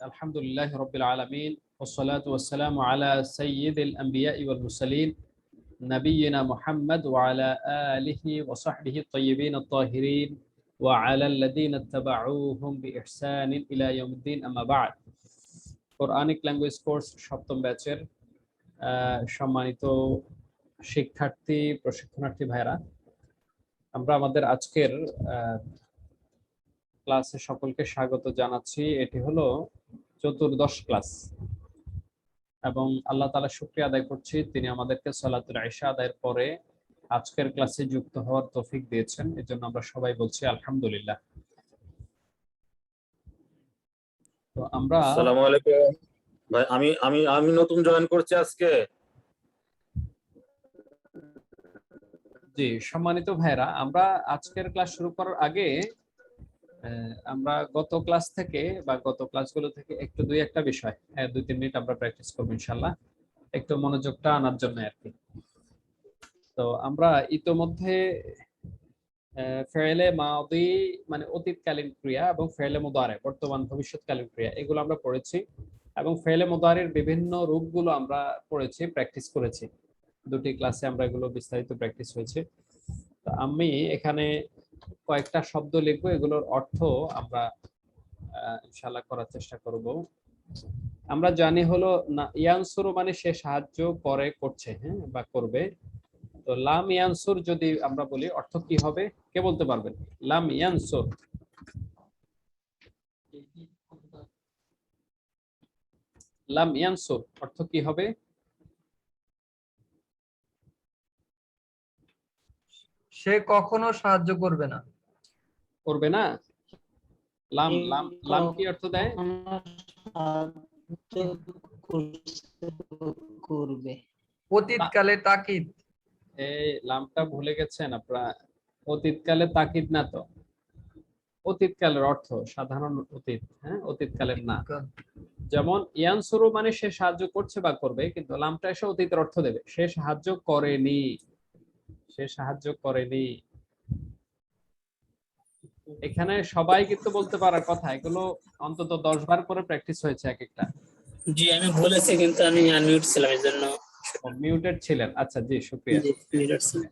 আলহামদুলিল্লাহ রাব্বিল আলামিন ওয়াসসালাতু ওয়াসসালামু আলা সাইয়্যিদিল আমবিয়া ওয়াল মুরসালিন নবিয়িনা মুহাম্মদ ওয়া আলা আলিহি ওয়া সাহবিহি আত-তাইয়্যিবিন আত-তাহিরিন ওয়া আলা আল্লাযীনা ইত্তাবাউহুম বিইহসানিন ইলা ইয়াউমিদ্দিন আম্মা বা'দ। কোরআনিক ল্যাঙ্গুয়েজ কোর্স সপ্তম ব্যাচের সম্মানিত শিক্ষার্থী প্রশিক্ষণার্থী ভাইরা, আমরা আমাদের আজকের ক্লাসে সকলকে স্বাগত জানাচ্ছি। এটি হলো চতুর্দশ ক্লাস এবং আল্লাহ তাআলা শুকরিয়া আদায় করছি, তিনি আমাদেরকে সালাতুল ইশা আদায়ের পরে আজকের ক্লাসে যুক্ত হওয়ার তৌফিক দিয়েছেন। এজন্য আমরা সবাই বলছি আলহামদুলিল্লাহ। তো আমরা আসসালামু আলাইকুম ভাই, আমি নতুন জয়েন করছি আজকে। জি সম্মানিত ভাইরা, আমরা আজকের ক্লাস শুরু করার আগে আমরা গত ক্লাস থেকে বা গত ক্লাসগুলো থেকে একটু দুই একটা বিষয় 2-3 মিনিট আমরা প্র্যাকটিস করবো ইনশাআল্লাহ, একটু মনোযোগটা আনার জন্য আর কি। তো আমরা ইতোমধ্যে ফেলে মাদি মানে অতীতকালীন ক্রিয়া এবং ফেলে মুদারে বর্তমান ভবিষ্যৎকালীন ক্রিয়া এগুলো আমরা পড়েছি এবং ফেলে মুদারের বিভিন্ন রূপগুলো আমরা পড়েছি, প্র্যাকটিস করেছি। দুটি ক্লাসে আমরা এগুলো বিস্তারিত প্র্যাকটিস হয়েছে। তো আমি এখানে কয়েকটা শব্দ লিখবো, এগুলোর অর্থ আমরা ইনশাআল্লাহ করার চেষ্টা করব। আমরা জানি হলো না ইয়ানসুর মানে সে সাহায্য করে, করছে, হ্যাঁ বা করবে। তো লাম ইয়ানসুর যদি আমরা বলি অর্থ কি হবে, কে বলতে পারবেন? লাম ইয়ানসুর, লাম ইয়ানসুর অর্থ কি হবে? সে কখনো সাহায্য করবে না। করবে না। লাম লাম লাম কি অর্থ দেয়? করবে। অতীতকালে তাকিদ। এই লামটা ভুলে গেছেন আপনারা। অতীতকালে তাকিদ না তো, অতীতকালের অর্থ সাধারণ অতীত, হ্যাঁ অতীতকালের না। যেমন ইয়ানসুরু মানে সে সাহায্য করছে বা করবে, কিন্তু লামটা এসে অতীতের অর্থ দেবে। সে সাহায্য করেনি, সে সাহায্য করেনি। এখানে সবাই কিন্তু বলতে পারার কথা, এগুলো অন্তত 10 বার করে প্র্যাকটিস হয়েছে এক একটা। জি আমি বলেছি, কিন্তু আমি আনমিউট ছিলাম এজন্য। মিউটেড ছিলেন? আচ্ছা জি শুকরিয়া। জি মিউটেড ছিলাম।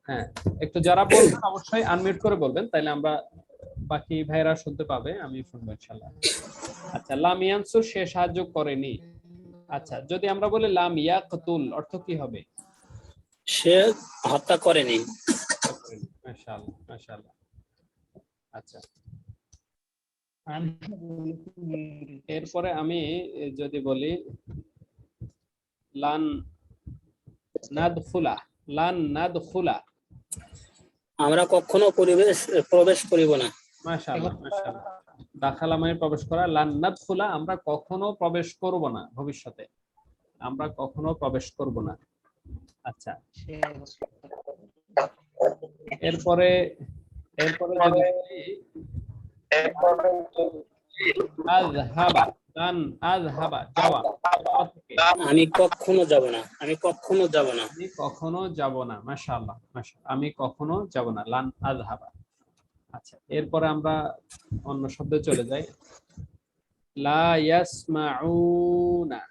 হ্যাঁ একটু যারা বলবেন অবশ্যই আনমিউট করে বলবেন, তাইলে আমরা বাকি ভাইরা শুনতে পাবে, আমি শুনবো ইনশাআল্লাহ। আচ্ছা লাম ইয়ানসুর সে সাহায্য করেনি। আচ্ছা যদি আমরা বলি লাম ইয়াকতুল অর্থ কি হবে? সে হত্যা করেনি। মাশাআল্লাহ মাশাআল্লাহ। আচ্ছা এরপরে আমি যদি বলি লান নাদখুলা, লান নাদখুলা আমরা কখনো প্রবেশ করিব না। মাশাআল্লাহ মাশাআল্লাহ। দাখালা মানে প্রবেশ করা, লান নাদখুলা আমরা কখনো প্রবেশ করব না, ভবিষ্যতে আমরা কখনো প্রবেশ করব না। আচ্ছা এরপরে যদি আযহাবা, লান আযহাবা যাওয়া, আমি কখনো যাব না, আমি কখনো যাব না। আমি কখনো যাব না। মাশাআল্লাহ মাশাআল্লাহ, আমি কখনো যাব না, লান আযহাবা। আচ্ছা এরপরে আমরা অন্য শব্দে চলে যাই। লা ইয়াসমাউনা,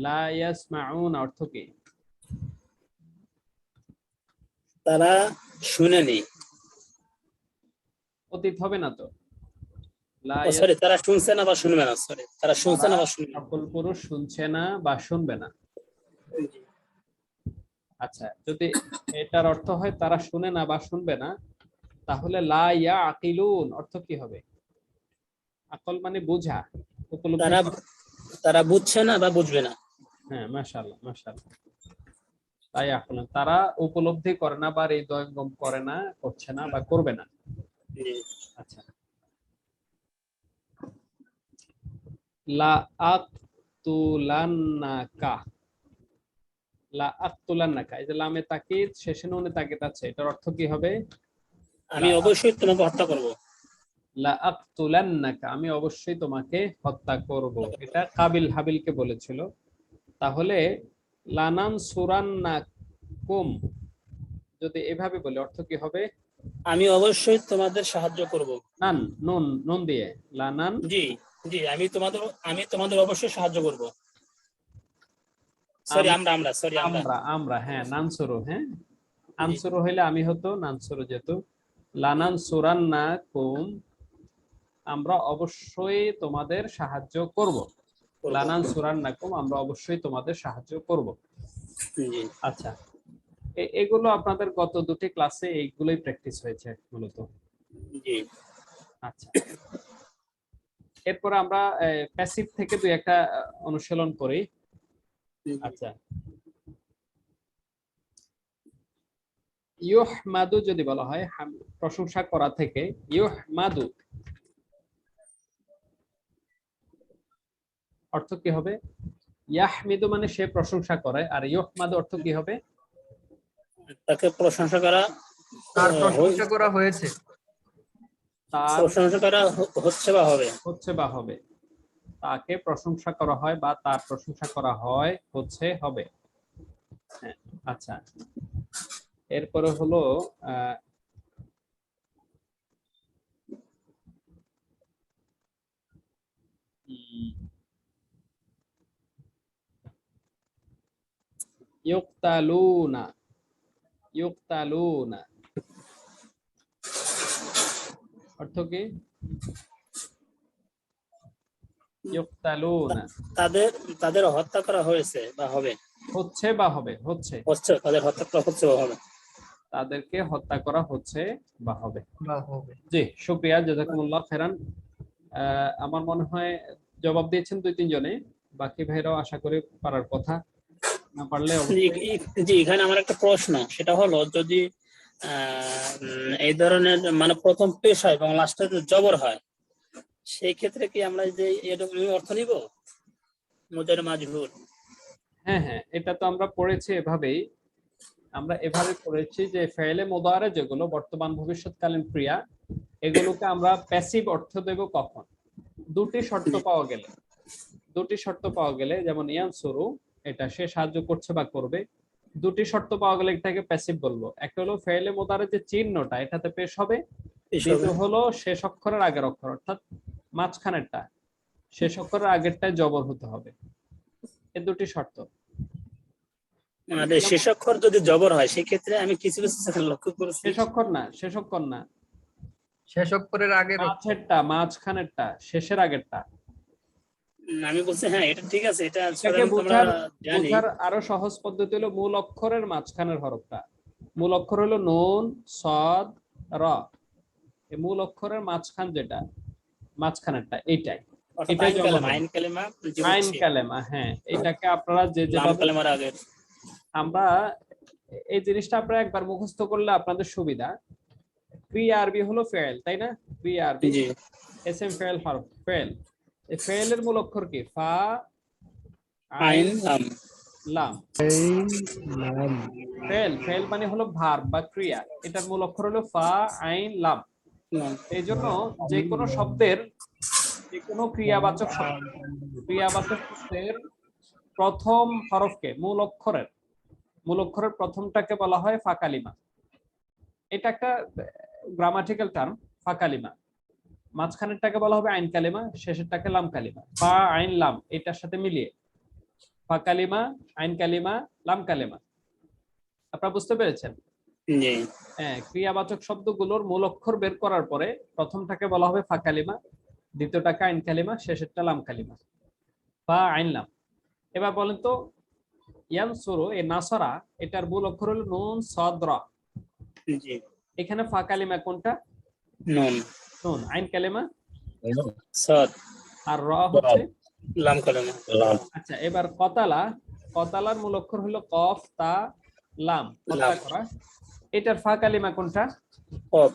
লা ইয়াসমাউনা অর্থ কি? তারা শুনেনি। অতীত হবে না তো? লা সরি, তারা শুনছে না বা শুনবে না। সরি, তারা শুনছে না বা শুনবে না। সকল পুরুষ শুনছে না বা শুনবে না। আচ্ছা যদি এটার অর্থ হয় তারা শুনে না বা শুনবে না, তাহলে লা ইয়াকিলুন অর্থ কি হবে? আকল মানে বোঝা, উপলব্ধি। তারা বুঝছে না বা বুঝবে না। হ্যাঁ মাশাআল্লাহ মাশাআল্লাহ। তাই আকল তারা উপলব্ধি করে না বা হৃদয়ঙ্গম করে না, করছে না বা করবে না। আচ্ছা লা আকতুলান্নাকা, লা আকতুলান্নাকা, এই যে লামে তাকিদ শেষে নুনে তাকিদ আছে, এটার অর্থ কি হবে? আমি অবশ্যই তোমাকে হত্যা করব। লা আকতুলান্নাকা আমি অবশ্যই তোমাকে হত্যা করব। এটা কাবিল হাবিলকে বলেছিল। তাহলে লানান সুরান্নাকুম যদি এভাবে বলি অর্থ কি হবে? আমি অবশ্যই তোমাদের সাহায্য করব। নান নুন নুন দিয়ে লানান, জি জি আমি তোমাদের অবশ্যই সাহায্য করব। সরি আমরা আমরা হ্যাঁ নানসুরু, হ্যাঁ আনসুরু হইলে আমি হতো, নানসুরু যেহেতু লানান সুরান্নাকুম, আমরা অবশ্যই তোমাদের সাহায্য করব। লানান সুরান্নাকুম, আমরা অবশ্যই তোমাদের সাহায্য করব। জি আচ্ছা, এগুলো আপনাদের গত দুটি ক্লাসে এইগুলোই প্র্যাকটিস হয়েছে মূলত। জি আচ্ছা, এরপর আমরা প্যাসিভ থেকে দুই একটা অনুশীলন করি। আচ্ছা, ইউহমাদু যদি বলা হয় প্রশংসা করা থেকে, ইউহমাদু অর্থ কি হবে? ইয়াহমিদু মানে সে প্রশংসা করে, আর ইউহমাদু অর্থ কি হবে? তাকে প্রশংসা করা, তার প্রশংসা করা হয়েছে। তার প্রশংসা করা হচ্ছে বা হবে। হচ্ছে বা হবে, তাকে প্রশংসা করা হয় বা তার প্রশংসা করা হয়, হচ্ছে হবে। হ্যাঁ, আচ্ছা, এরপরে হলো ইউক্তালুনা, ইউক্তালুনা অর্থ কি? ইউক্তালুনা তাদের তাদের হত্যা করা হয়েছে বা হবে। হচ্ছে বা হবে, হচ্ছে, তাদের হত্যা করা হচ্ছে বা হবে। তাদেরকে হত্যা করা হচ্ছে বা হবে। বা হবে। জি, শুকরিয়া, জাযাকুমুল্লাহ খাইরান। আমার মনে হয় জবাব দিয়েছেন দুই তিনজনে, বাকি ভাইরাও আশা করি পারার কথা, না পারলে জি এখানে আমার একটা প্রশ্ন, সেটা হলো যদি এই ধরনের মানে প্রথম পেশ হয় এবং লাস্টে জবর হয়, সেই ক্ষেত্রে কি আমরা যে এরকম অর্থ নিব মুজার মাজহুর? হ্যাঁ হ্যাঁ, এটা তো আমরা পড়েছি এভাবেই, আমরা এভাবে পড়েছি যে ফেলে মুদারে যেগুলো বর্তমান ভবিষ্যৎকালীন ক্রিয়া, এগুলোকে আমরা প্যাসিভ অর্থ দেব কখন? দুটি শর্ত পাওয়া গেলে, দুটি শর্ত পাওয়া গেলে, যেমন ইয়ানসুরু এটা সে সাহায্য করছে বা করবে, দুটি শর্ত পাওয়া গেলে এটাকে প্যাসিভ বলবো। একটা হলো ফেলে মুদারে যে চিহ্নটা এটাতে পেশ হবে, দ্বিতীয় হলো শেষ অক্ষরের আগের অক্ষর অর্থাৎ মাঝখানেরটা, শেষ অক্ষরের আগেরটায় জবর হতে হবে। এই দুটি শর্ত। মানে শেষ অক্ষর যদি জবর হয় সেই ক্ষেত্রে আমি কিছু কিছু লক্ষ্য করেছি। শেষ অক্ষর না, শেষ অক্ষর না, শেষ অক্ষরের আগের মাঝেরটা, মাঝখানেরটা, শেষের আগেরটা। আমি বলছি হ্যাঁ এটা ঠিক আছে, এটা এটাকে বোঝার আরো সহজ পদ্ধতি হলো মূল অক্ষরের মাঝখানের হরফটা। মূল অক্ষর হলো নুন, সদ, র। এই মূল অক্ষরের মাঝখান যেটা, মাঝখানেরটা, এইটাই এটাই আইন কালেমা, আইন কালেমা। হ্যাঁ, এটাকে আপনারা যে যেভাবে কালেমার আগে আমরা এই জিনিসটা আপনারা একবার মুখস্থ করলে আপনাদের সুবিধা। ক্রিয়া আরবি হলো ফেল, তাই না? ক্রিয়া আরবি এসএম ফেল হরফ, ফেল। এই ফেলের মূল অক্ষর কি? ফা আইন লাম। ফেল, ফেল মানে হলো ভার্ব বা ক্রিয়া, এটার মূল অক্ষর হলো ফা আইন লাম। এই জন্য যে কোনো শব্দের, যে কোনো ক্রিয়াবাচক শব্দ, ক্রিয়াবাচক শব্দের প্রথম হরফকে, মূল অক্ষরের প্রথমটাকে বলা হয় ফাকালিমা। এটা একটা গ্রামাটিক্যাল টার্ম, ফাকালিমা। মাঝখানেরটাকে বলা হবে আইন কালিমা, শেষেরটাকে লাম কালিমা। ফা আইন লাম এটার সাথে মিলিয়ে ফাকালিমা, আইন কালিমা, লাম কালিমা। আপনারা বুঝতে পেরেছেন? হ্যাঁ, ক্রিয়াবাচক শব্দগুলোর মূল অক্ষর বের করার পরে প্রথমটাকে বলা হবে ফাকালিমা, দ্বিতীয়টাকে আইন কালিমা, শেষেরটা লাম কালিমা। ফা আইন লাম। এবার বলেন তো ইয়ানসুরু, এই নাসরা, এটার মূল অক্ষর হলো নুন সদ র। এখানে ফা কালিমা কোনটা? নুন। নুন। আইন কালিমা সদ, আর র হচ্ছে লাম কালিমা। আচ্ছা, এবার কতালা, কতালার মূল অক্ষর হলো কফ তা লাম, হত্যা করা। এটার ফা কালিমা কোনটা? কফ।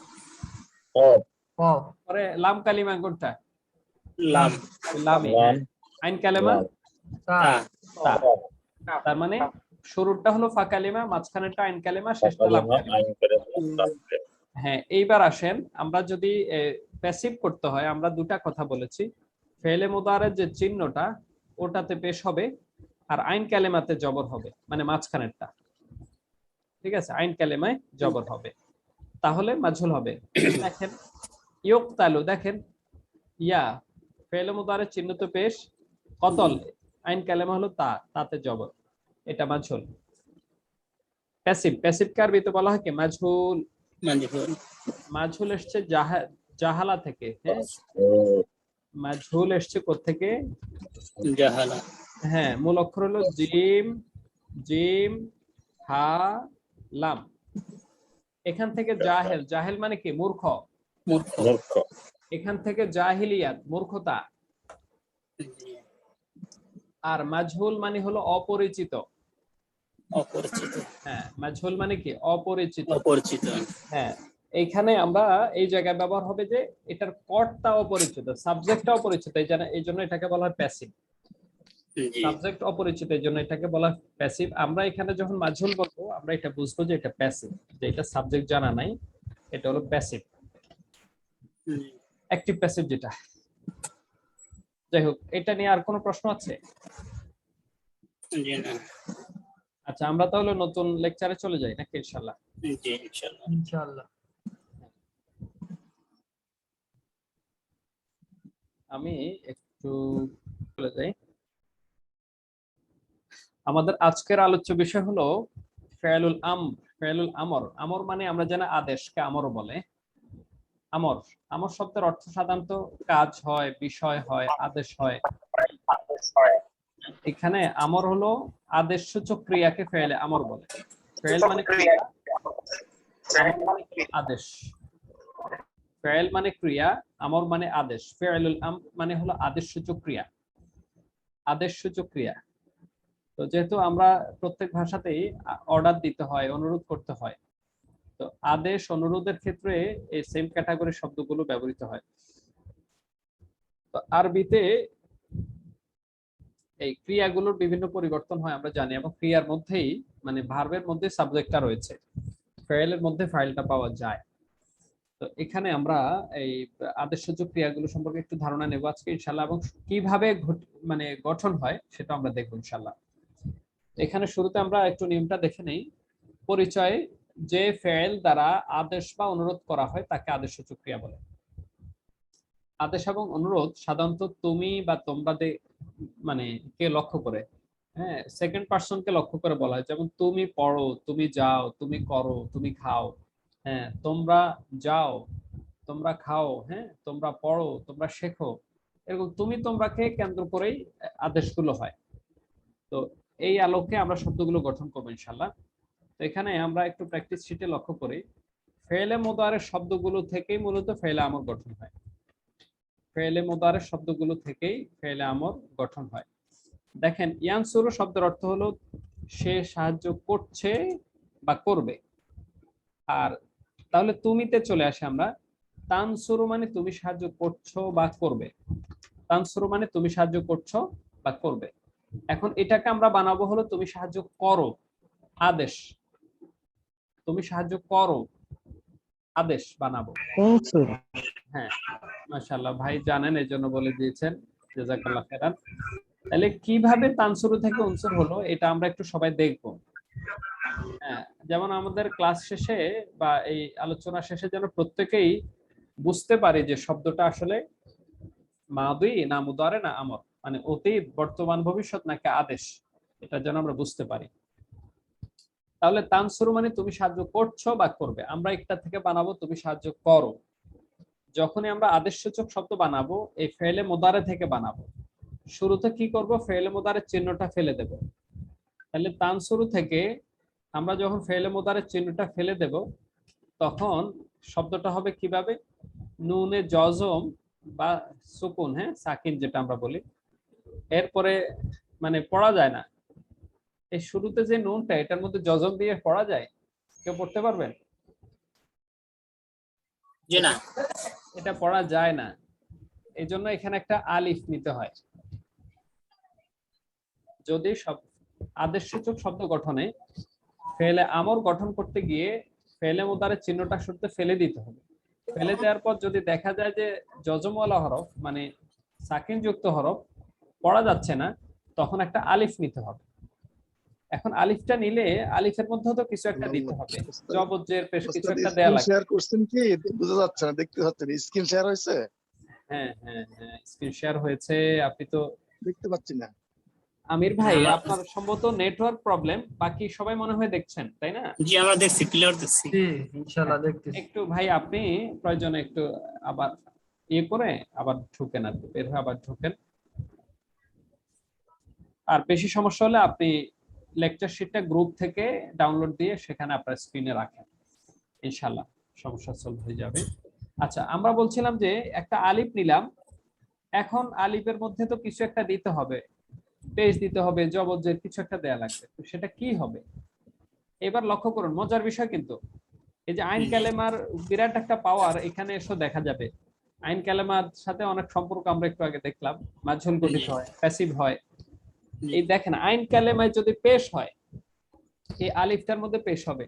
পরে লাম কালিমা কোনটা? লাম। লাম। আইন কালিমা তা। তার মানে শুরুটা হলো ফা কালিমা, মাঝখানেরটা আইন কালিমা, শেষটা লাম কালিমা। হ্যাঁ, এইবার আসেন, আমরা যদি প্যাসিভ করতে হয়, আমরা দুটা কথা বলেছি। ফেলে মুদারের যে চিহ্নটা ওটাতে পেশ হবে, আর আইন কালেমাতে জবর হবে, মানে মাঝখানেরটা। ঠিক আছে, আইন কালেমায় জবর হবে, তাহলে মাজহুল হবে। দেখেন ইয়ুকতালু, দেখেন ইয়া ফেলে মুদারে চিহ্নিত পেশ কতল, আইন কালেমা হলো তা, তাতে জবর, এটা মাজহুল। প্যাসিভ, প্যাসিভ কে আরবিতে বলা হয় কি মাজহুল। মাজহুল। মাজহুল এসছে জাহালা থেকে, হ্যাঁ মাজহুল এসছে কোত্থেকে? জাহালা। হ্যাঁ, মূল অক্ষর হলো জিম, জিম হা লাম। এখান থেকে জাহেল, জাহেল মানে কি মূর্খ, মূর্খ। মূর্খ। এখান থেকে জাহিলিয়াত মূর্খতা। আর মাজহুল মানে হলো অপরিচিত। অপরিচিত। হ্যাঁ, মাজহুল মানে কি অপরিচিত। অপরিচিত। হ্যাঁ, এইখানে আমরা এই জায়গায় ব্যবহার হবে যে এটার কর্তা অপরিচিত, সাবজেক্টটা অপরিচিত, এই জন্য এটাকে বলা হয় প্যাসিভ। জি। সাবজেক্ট অপরিচিত, এই জন্য এটাকে বলা হয় প্যাসিভ। আমরা এখানে যখন মাজহুল বলবো আমরা এটা বুঝবো যে এটা প্যাসিভ, যে এটা সাবজেক্ট জানা নাই, এটা হলো প্যাসিভ। অ্যাক্টিভ প্যাসিভ যেটা। যাই হোক, এটা নিয়ে আর কোনো প্রশ্ন আছে? জি না। আচ্ছা, আমরা তাহলে নতুন লেকচারে চলে যাই নাকি? ইনশাআল্লাহ। জি ইনশাআল্লাহ। ইনশাআল্লাহ। আমি একটু চলে যাই। আমাদের আজকের আলোচ্য বিষয় হলো ফেলুল আমর। ফেলুল আমর, আমর মানে আমরা জানি আদেশকে আমর বলে। আমর, আমর শব্দের অর্থ সাধারণত কাজ হয়, বিষয় হয়, আদেশ হয়। এখানে আমর হলো আদেশসূচক ক্রিয়াকে ফেলে আমর বলে। ফেল মানে ক্রিয়া, আমর মানে আদেশ। ফেল মানে ক্রিয়া, আমর মানে আদেশ। ফেলুল আমর মানে হলো আদেশসূচক ক্রিয়া, আদেশসূচক ক্রিয়া। তো যেহেতু আমরা প্রত্যেক ভাষাতেই অর্ডার দিতে হয়, অনুরোধ করতে হয়, তো আদেশ অনুরোধের ক্ষেত্রে এই সেম ক্যাটাগরির শব্দগুলো ব্যবহৃত হয়। তো আরবিতে এই ক্রিয়াগুলোর বিভিন্ন পরিবর্তন হয় আমরা জানি, এবং ক্রিয়ার মধ্যেই মানে ভার্বের মধ্যে সাবজেক্টটা রয়েছে, ফাইলের মধ্যে ফাইলটা পাওয়া যায়। তো এখানে আমরা এই আদেশসূচক ক্রিয়াগুলো সম্পর্কে একটু ধারণা নেব আজকে ইনশাআল্লাহ, এবং কিভাবে মানে গঠন হয় সেটা আমরা দেখব ইনশাআল্লাহ। এখানে শুরুতে আমরা একটু নিয়মটা দেখে নেই। পরিচয়, যে ফেল দ্বারা আদেশ বা অনুরোধ করা হয় তাকে আদেশসূচক ক্রিয়া বলে। আদেশ এবং অনুরোধ সাধারণত তুমি বা তোমরা মানে কে লক্ষ্য করে, হ্যাঁ সেকেন্ড পারসনকে লক্ষ্য করে বলা হয়। যেমন তুমি পড়ো, তুমি যাও, তুমি করো, তুমি খাও, হ্যাঁ তোমরা যাও, তোমরা খাও, হ্যাঁ তোমরা পড়ো, তোমরা শেখো, এরকম তুমি তোমরাকে কেন্দ্র করেই আদেশগুলো হয়। তো এই আলোকে আমরা শব্দগুলো গঠন করবো ইনশাআল্লাহ। তো এখানে আমরা একটু প্র্যাকটিস শিটে লক্ষ্য করি, ফেলে মুদারের শব্দগুলো থেকেই মূলত ফেলে আমর গঠন হয়। ফেলে মুদারের শব্দগুলো থেকেই ফেলে আমর গঠন হয়। দেখেন, ইয়ানসুরু শব্দের অর্থ হলো সে সাহায্য করছে বা করবে। আর তাহলে তুমিতে চলে আসে আমরা, তানসুরু মানে তুমি সাহায্য করছো বা করবে। তানসুরু মানে তুমি সাহায্য করছো বা করবে। এখন এটাকে আমরা বানাবো হলো তুমি সাহায্য করো, আদেশ। তুমি সাহায্য করো আদেশ বানাবো। হ্যাঁ মাশাআল্লাহ, ভাই জানেন এই জন্য বলে দিয়েছেন, জাযাকাল্লাহ খাইরান। তাহলে কিভাবে তানসুরু থেকে উনসুর হলো এটা আমরা একটু সবাই দেখব। হ্যাঁ, যেমন আমাদের ক্লাস শেষে বা এই আলোচনা শেষে যেন প্রত্যেকেই বুঝতে পারি যে শব্দটা আসলে মাদি না মুদারে না আমর, মানে অতীত, বর্তমান, ভবিষ্যৎ নাকি আদেশ, এটা যেন আমরা বুঝতে পারি। তাহলে তানসুরু মানে তুমি সাহায্য করছো বা করবে। আমরা একটা থেকে বানাবো তুমি সাহায্য করো। যখনই আমরা আদেশসূচক শব্দ বানাবো এই ফেলে মুদারে থেকে বানাবো। শুরুতে কি করব, ফেলে মুদারের চিহ্নটা ফেলে দেব। তাহলে তানসুরু থেকে আমরা যখন ফেলে মুদারের চিহ্নটা ফেলে দেব তখন শব্দটা হবে কিভাবে, নুনে জজম বা সুকুন, হ্যাঁ সাকিন যেটা আমরা বলি, এরপরে মানে পড়া যায় না। এই শুরুতে যে নুনটা, এটার মধ্যে জজম দিয়ে পড়া যায়? কেউ পড়তে পারবেন? জি না। এটা পড়া যায় না, এই জন্য এখানে একটা আলিফ নিতে হয়। যদি সব আদেশসূচক শব্দ গঠনে ফেলে আমর গঠন করতে গিয়ে ফেলে মুদারের চিহ্নটা শুরুতে ফেলে দিতে হবে। ফেলে দেওয়ার পর যদি দেখা যায় যে জজমওয়ালা হরফ মানে সাকিন যুক্ত হরফ পড়া যাচ্ছে না, তখন একটা আলিফ নিতে হবে। এখন আলিফটা নিলে আলিফের মধ্যে তো কিছু একটা দিতে হবে, জবর জের পেশ কিছু একটা দেয়া লাগবে। শেয়ার করছেন কি বোঝা যাচ্ছে না, দেখতে পাচ্ছেন স্ক্রিন শেয়ার হয়েছে? হ্যাঁ হ্যাঁ হ্যাঁ, স্ক্রিন শেয়ার হয়েছে। আপনি তো দেখতে পাচ্ছি না। আমির ভাই, আমার- আপনার সম্ভবত নেটওয়ার্ক প্রবলেম, বাকি সবাই মনে হয় দেখছেন, তাই না? জি আমরা দেখছি, ক্লিয়ার দেখছি। জি ইনশাআল্লাহ দেখতেছি। একটু ভাই আপনি প্রয়োজনে একটু আবার ইয়ে করে আবার ঢুকেন, আর কি বের হয়ে আবার ঢুকেন। আর বেশি সমস্যা হলে আপনি লেকচার শিটটা গ্রুপ থেকে ডাউনলোড দিয়ে সেখানে আপনার স্ক্রিনে রাখেন, ইনশাআল্লাহ সমস্যা সলভ হয়ে যাবে। আচ্ছা, আমরা বলছিলাম যে একটা আলিফ নিলাম, এখন আলিফের মধ্যে তো কিছু একটা দিতে হবে, পেজ দিতে হবে, জবজের কিছু একটা দেয়া লাগবে, তো সেটা কি হবে? এবার লক্ষ্য করুন, মজার বিষয় কিন্তু এই যে আইন কালেমার বিরাট একটা পাওয়ার এখানে এসে দেখা যাবে। আইন কালেমার সাথে অনেক সম্পর্ক আমরা একটু আগে দেখলাম, মাঝুল গঠিত হয়, প্যাসিভ হয়। এই দেখেন, আইন কালেমায় যদি পেশ হয়, এই আলিফটার মধ্যে পেশ হবে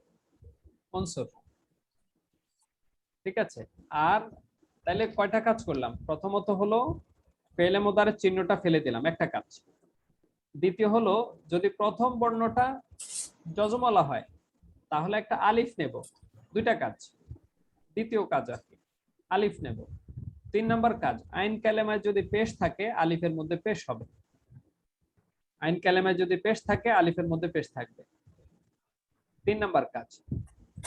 অনসর, ঠিক আছে? আর তাহলে কয়টা কাজ করলাম? প্রথমত হলো ফেলে মুদারের চিহ্নটা ফেলে দিলাম, একটা কাজ। দ্বিতীয় হলো যদি প্রথম বর্ণটা যজমলা হয় তাহলে একটা আলিফ নেব, দুইটা কাজ। দ্বিতীয় কাজ আর কি, আলিফ নেব। 3 নাম্বার কাজ, আইন কালেমায় যদি পেশ থাকে আলিফের মধ্যে পেশ হবে, আইন কালেমায় যদি পেশ থাকে আলিফের মধ্যে পেশ থাকবে। 3 নাম্বার কাজ।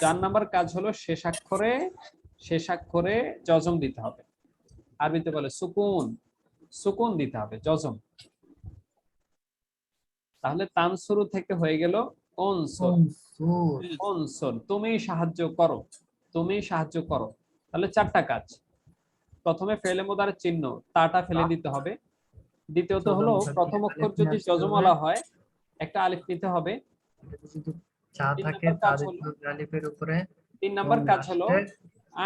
4 নাম্বার কাজ হলো শেষ অক্ষরে জজম দিতে হবে, আরবিতে বলে সুকুন, সুকুন দিতে হবে, জজম। তাহলে তানসুরু থেকে হয়ে গেল অনসর, সুর অনসর, তুমি সাহায্য করো, তুমি সাহায্য করো। তাহলে 4টা কাজ। প্রথমে ফেলে মুদারের চিহ্ন তাটা ফেলে দিতে হবে। দ্বিতীয়ত হলো প্রথম অক্ষর যদি যজমলা হয় একটা আলিফ নিতে হবে। চা থাকে তাদের আলিফের উপরে 3 নাম্বার কাজ হলো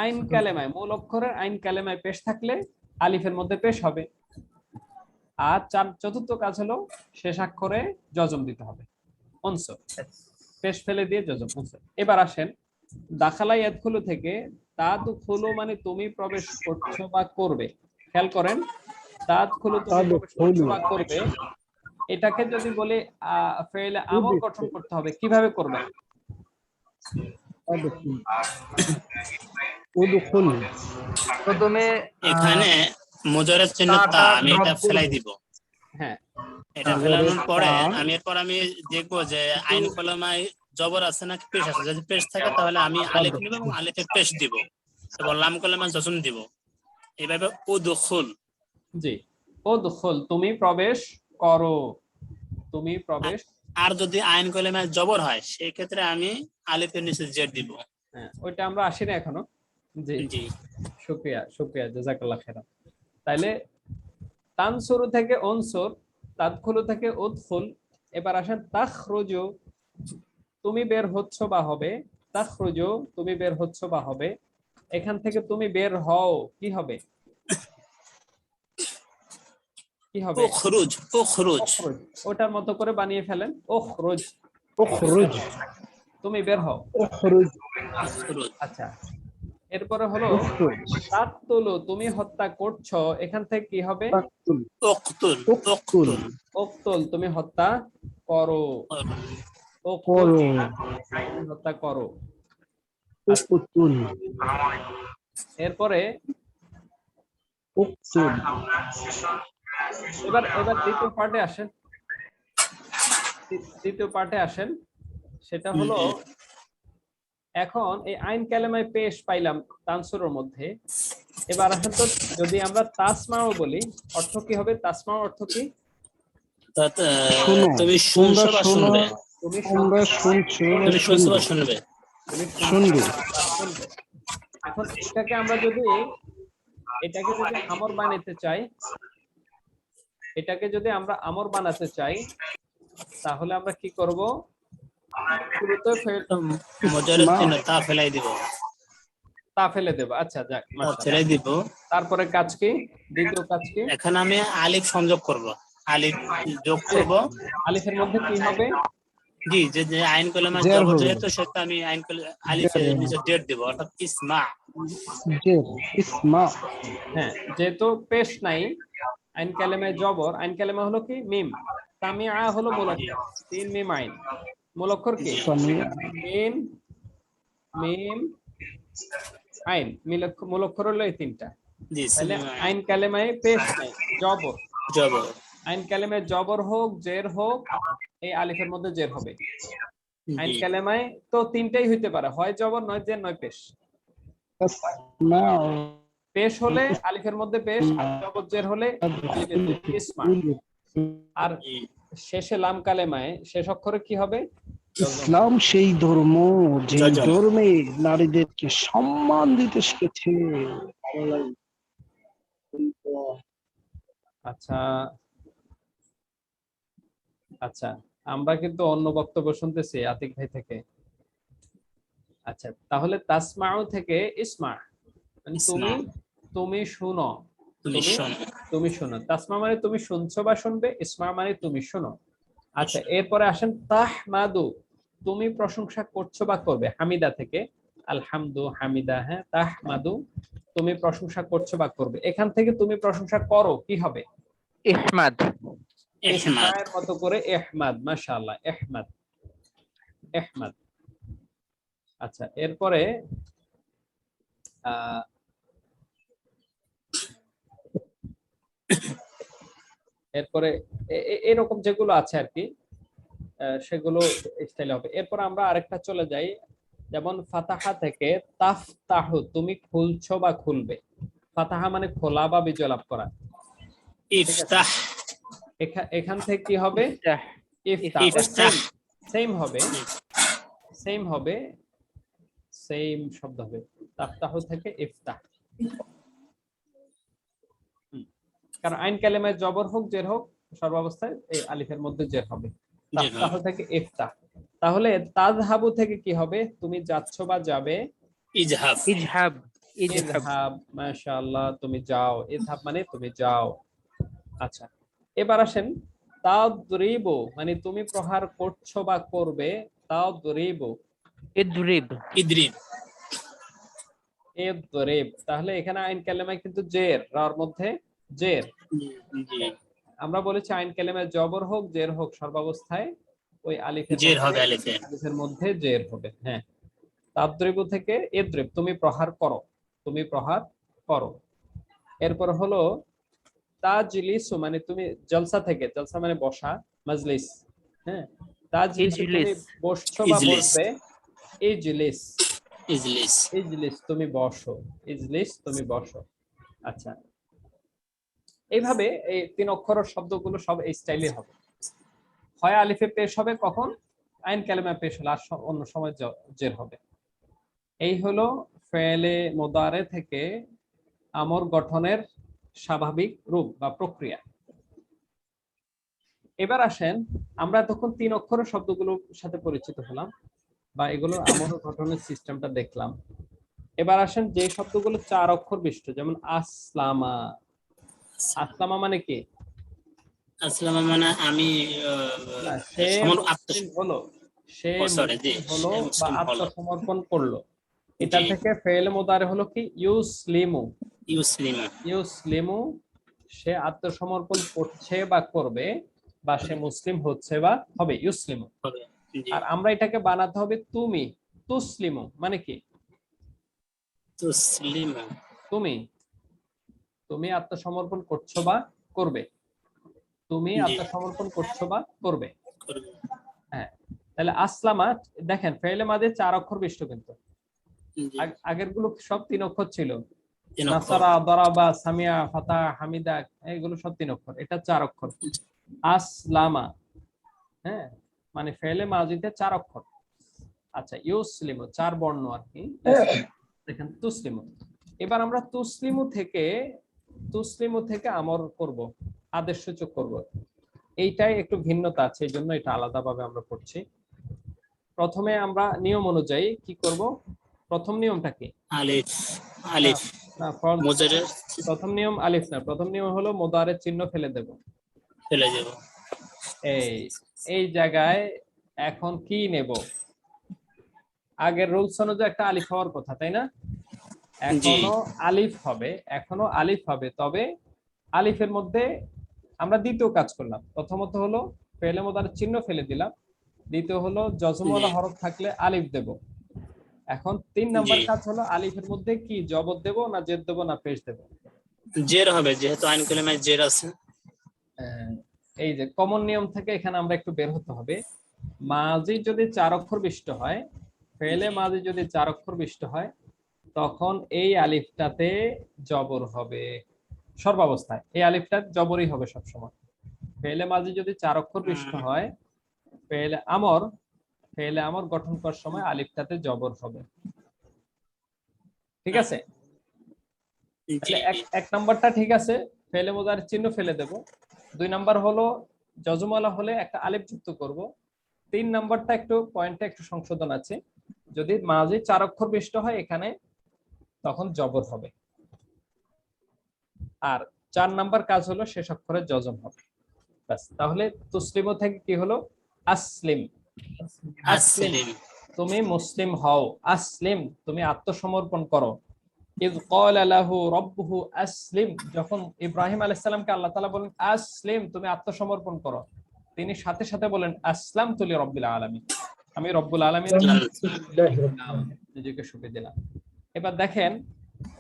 আইন কালেমায়, মূল অক্ষরের আইন কালেমায় পেশ থাকলে আলিফের মধ্যে পেশ হবে। আর চতুর্থ কাজ হলো শেষ অক্ষরে জজম দিতে হবে, অনসর, পেশ ফেলে দিয়ে জজম, অনসর। এবার আসেন দাখালা ইয়াদখুলু থেকে তাদখুলু মানে তুমি প্রবেশ করছো বা করবে। খেয়াল করেন, তাদখুলু তুমি প্রবেশ করছো বা করবে, এটাকে যদি বলি ফেলে আমল গঠন করতে হবে, কিভাবে করবেন? প্রথমে এখানে মুজারের চিহ্ন তা আমি এটা ফেলাই দিব। হ্যাঁ, এটা ফেলানোর পরে আমি দেখবো যে আইন কলমায় জবর আছে নাকি পেশ আছে। যদি পেশ থাকে তাহলে আমি আলিফ নিব এবং আলিফে পেশ দিব এবং লাম কলমায় জজম দিব। এইভাবে উদখুল। জি, উদখুল তুমি প্রবেশ করো, তুমি প্রবেশ। আর যদি আইন কলমায় জবর হয় সেই ক্ষেত্রে আমি আলিফের নিচে জেড দিব। হ্যাঁ, ওইটা আমরা আসি না এখনো। জি জি, শুকরিয়া, শুকরিয়া, জাযাকাল্লাহ খাইরান। তাইলে তানসুরু থেকে অনসুর, তাদখুলু থেকে উদখুল। এবার আসেন তাখরুজু, তুমি বের হচ্ছ বা হবে, তাখরুজু তুমি বের হচ্ছ বা হবে। এখান থেকে তুমি বের হও, কি হবে? কি হবে? উখরুজ, উখরুজ। উখরুজ, ওটার মতো করে বানিয়ে ফেলেন, উখরুজ, উখরুজ, তুমি বের হও। উখরুজ, উখরুজ। আচ্ছা, এরপরে হলো উখরুজ, তাকতুলু তুমি হত্যা করছো, এখান থেকে কি হবে? তাকতুল, উকতুল, উকতুল, উকতুল। উকতুল তুমি হত্যা করো, উকতুল করো, তুমি হত্যা করো। উকতুল, এরপরে উকতুল, এবার এবার দ্বিতীয় পার্টে আসেন, দ্বিতীয় পার্টে আসেন। সেটা হলো এখন এই আইন কালেমায় পেশ পাইলাম তানসুরের মধ্যে। এবার আসেন তো, যদি আমরা তাসমাও বলি অর্থ কি হবে? তাসমাও অর্থ কি? শোনো, তুমি শুনছো বা শোনো, শুনবে? তুমি তোমরা শুনছো, তুমি শুনছো বা শুনবে? তুমি শুনবে। শুনবে। এখন এটাকে আমরা যদি আমর বানাতে চাই, এটাকে যদি আমরা আমর বানাতে চাই তাহলে আমরা কি করব? শুরুতে মুজারের চিহ্ন তা ফেলাই দিব, তা ফেলে দেব। আচ্ছা যাক, তা মাশাআল্লাহ। ফেলাই দিব। তারপরে কাজ কি? দ্বিতীয় কাজ কি? এখানে আমি আলিফ সংযোগ করব, আলিফ যোগ করব। আলিফের মধ্যে কি হবে? জি, যে আইন কলমা জের জবর হবে। যেহেতু সেটা আমি আলিফের নিচে ডেট দিব, অর্থাৎ ইসমা। জের, ইসমা, হ্যাঁ, যেহেতু পেশ নাই, আইন কালেমায় জবর, আইন কালেমা হলো কি? মিম, সামিআ হলো মূল অক্ষর, তিন মিম আইন। মূল অক্ষর কি? সামিয়া, মিম, মিম, আইন। মূল অক্ষর হলো এই তিনটা। জি তাহলে সুলিমান আইন কালেমায় পেশ নাই, জবর। জবর আইন কালেমায় জবর হোক জের হোক, এই আলিফের মধ্যে জের হবে। আইন জি কালেমায় তো তিনটাই হইতে পারে, হয় জবর নয় জের নয় পেশ। تسمع পেশ হলে আলিফের মধ্যে পেশ, আর জবর জের হলে আলিফের মধ্যে ইসমা। আর জি শেষে লাম কালেমায় শেষ অক্ষরে কি হবে? ইসলাম সেই ধর্ম যে যজম। ধর্মে নারীদেরকে সম্মান দিতে শিখেছে। আচ্ছা আচ্ছা, আমরা কিন্তু অন্য বক্তব্য শুনতেছি আতিক ভাই থেকে। আচ্ছা, তাহলে তাসমাউ থেকে ইসমা, মানে তুমি, ইসমা। তুমি শুনো, তুমি তুমি শোনো তুমি শোনো। তাসমা মানে তুমি শুনছো বা শুনবে, ইসমা মানে তুমি শোনো। আচ্ছা, এরপরে আসেন তাহমাদু, তুমি প্রশংসা করছো বা করবে। হামিদা থেকে আলহামদু, হামিদা, হ্যাঁ, তাহমাদু তুমি প্রশংসা করছো বা করবে। এখান থেকে তুমি প্রশংসা করো কি হবে? ইহমাদ ইহমাদ ইসমায়ের মতো করে ইহমাদ, মাশাআল্লাহ, ইহমাদ, ইহমাদ। আচ্ছা, এরপরে আহ এরপরে এরকম যেগুলো আছে আর কি, সেগুলো স্টাইলে হবে। এরপর আমরা আরেকটা চলে যাই, যেমন ফাতাহা থেকে তাফতাহু, তুমি খুলছো বা খুলবে। ফাতাহা মানে খোলা বা বিজয় লাভ করা। ইফতাহ এখান থেকে কি হবে? ইফতাহ। ইফতাহ সেম হবে, সেম হবে, সেম শব্দ হবে। তাফতাহু থেকে ইফতাহ। কারণ আইন কালেমায় জবর হোক জের হোক, সর্বাবস্থায় এই আলিফের মধ্যে জের হবে। তাফতাহু থেকে ইফতাহ। তাহলে তাযহাবু থেকে কি হবে? তুমি যাচ্ছ বা যাবে। ইজহাব ইজহাব ইজহাব ইযহাব, মাশাআল্লাহ, তুমি যাও। ইযহাব মানে তুমি যাও। আচ্ছা, এবার আসেন তাদরিবু, মানে তুমি প্রহার করছো বা করবে। তাদরিবু, ইদরিব ইদরিব ইদরিব। তাহলে এখানে আইন কালেমায় কিন্তু জের, রার মধ্যে জের। জি আমরা বলেছি আইন কালেমায় জবর হোক জের হোক, সর্বাবস্থায় ওই জের হবে আলিফে আলিফের মধ্যে জের হবে। হ্যাঁ, তাদরিবু থেকে ইদরিব, তুমি প্রহার করো, তুমি প্রহার করো। এরপর হলো তাজলিসু, মানে তুমি জলসা থেকে, জলসা মানে বসা, মাজলিস, হ্যাঁ, তাজলিসু তুমি ইজলিস বসছো বা ইজলিস বসবে। ইজলিস, ইজলিস ইজলিস তুমি বসো, ইজলিস তুমি বসো। আচ্ছা, এইভাবে এই তিন অক্ষরের শব্দগুলো সব এই স্টাইলে হবে। হয় আলিফে পেশ হবে কখন? আইন কালেমা পেশ হলে, আর অন্য সময় জের হবে। এই হলো ফেলে মোদারে থেকে আমর গঠনের স্বাভাবিক রূপ বা প্রক্রিয়া। এবার আসেন, আমরা তখন তিন অক্ষরের শব্দগুলোর সাথে পরিচিত হলাম, বা এগুলো আমর গঠনের সিস্টেমটা দেখলাম। এবার আসেন যে শব্দগুলো চার অক্ষর বিশিষ্ট, যেমন আসলামা। আসলামা মানে কি? আসসালাম মানে আমি না, সে আত্ম মুসলিম হলো, সে সরি জি মুসলিম হলো বা মুসলিম হলো আত্মসমর্পণ করলো। এটা জি থেকে ফেল মোদারে হলো কি? ইউসলিমু, ইউসলিমা ইউসলিমু, সে আত্মসমর্পণ করছে বা করবে, বা সে মুসলিম হচ্ছে বা হবে, ইউসলিমু। হবে জি আর আমরা এটাকে বানাতে হবে তুমি, তুসলিমু, মানে কি? তুসলিমা তুমি, তুমি আত্মসমর্পণ করছো বা করবে, তুমি জি আত্মসমর্পণ করছো বা করবে। করবে হ্যাঁ, তাহলে আসলামা, দেখেন ফেলে মাঝে চার অক্ষর বিশিষ্ট, কিন্তু জি আগের গুলো সব তিন অক্ষর ছিল। তিন অক্ষর নাসারা, দরাবা, সামিয়া, ফাতা, হামিদা, এগুলো সব তিন অক্ষর, এটা চার অক্ষর। আসলামা, হ্যাঁ, মানে ফেলে মাজিতে চার অক্ষর। আচ্ছা, ইউসলিমু চার বর্ণ আর কি। দেখেন তুসলিমু। এবার আমরা তুসলিমু থেকে আমর করব, আদেশ সূচক করব। এইটাই একটু ভিন্নতা আছে, এই জন্য এটা আলাদাভাবে আমরা পড়ছি। প্রথমে আমরা নিয়ম অনুযায়ী কি করব? প্রথম নিয়মটা কি? আলিফ আলিফ না, মুজারের প্রথম নিয়ম আলিফ না, প্রথম নিয়ম হলো মোদারের চিহ্ন ফেলে দেব। ফেলে দেব এই এই জায়গায় এখন কি নেব? আগের রুলস অনুযায়ী একটা আলিফ হওয়ার কথা, তাই না? জি এখনো আলিফ হবে, তবে আলিফের মধ্যে আমরা দ্বিতীয় কাজ করলাম। প্রথমত হলো ফেলে মোদারের চিহ্ন ফেলে দিলাম, দ্বিতীয় হলো জজমওয়ালা জি হরফ থাকলে আলিফ দেব। এখন তিন নাম্বার জি কাজ হলো আলিফের মধ্যে কি জবর দেব না জেদ দেব না পেশ দেব। জের হবে যেহেতু আইন কালিমায় জের আছে। এই যে কমন নিয়ম থেকে এখানে আমরা একটু বের হতে হবে। মাজি যদি 4 অক্ষর বিশিষ্ট হয়, ফেলে মাজি যদি 4 অক্ষর বিশিষ্ট হয়, তখন এই আলিফটাতে জবর হবে সর্বাবস্থায়। এই আলিফটা জবরই হবে সবসময়। ফেলে মাজি যদি 4 অক্ষর বিশিষ্ট হয়, ফেলে আমর গঠন করার সময় আলিফটাতে জবর হবে। ঠিক আছে? জি তাহলে এক নাম্বারটা ঠিক আছে, ফেলে মুদারির চিহ্ন ফেলে দেব। 2 নাম্বার হলো যজমালা হলে একটা আলিফ যুক্ত করব। 3 নাম্বারটা একটু পয়েন্টে একটু সংশোধন আছে, যদি মাঝে 4 অক্ষর বিশিষ্ট হয় এখানে তখন জবর হবে। আর 4 নাম্বার কাজ হলো শেষ অক্ষরে যজম হবে। ব্যাস, তাহলে তুসলিমু থেকে কি হলো? আসলিম। আসলিম, আসলিম। তুমি মুসলিম হও। আসলিম, তুমি আত্মসমর্পণ করো। ইয ক্বালা লাহু রাব্বুহু আসলিম, যখন ইব্রাহিম আলাইহিস সালামকে আল্লাহ তাআলা বলেন আসলিম, তুমি আত্মসমর্পণ করো, তিনি সাথে সাথে বলেন আসলামতু লিরাব্বিল আলামিন, আমি রব্বুল আলামিনের নিজেকে সঁপে দিলাম। এবার দেখেন,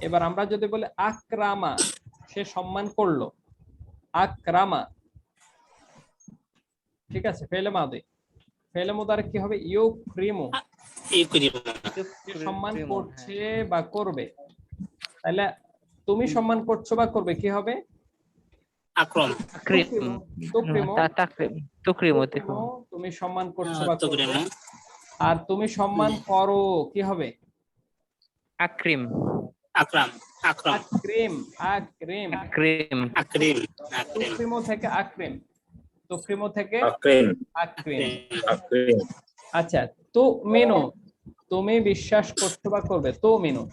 এবার আমরা যদি বলি আকরামা, সে সম্মান করলো। আকরামা, ঠিক আছে, ফেলে মাদি। ফেলে মুদারিক কি হবে? ইউকরিমু, সে সম্মান করছে বা করবে। তাহলে তুমি সম্মান করছো বা করবে, কি হবে? আকরাম। তাকরিম, তুকরিমু, তাকরিম, তুকরিমু, তুকরিমু, তুমি সম্মান করছো বা করবে। তুকরিমু। আর তুমি সম্মান করো, কি হবে? আকরিম, আকরাম। আকরাম। আকরিম, আকরিম। আকরিম, আকরিম। আকরিম। তুকরিমু থেকে আকরিম, তুকরিমু থেকে আকরিম, আকরিম। আকরিম, আচ্ছা, তো মেনু, তুমি বিশ্বাস করছো বা করবে, তো মেনু।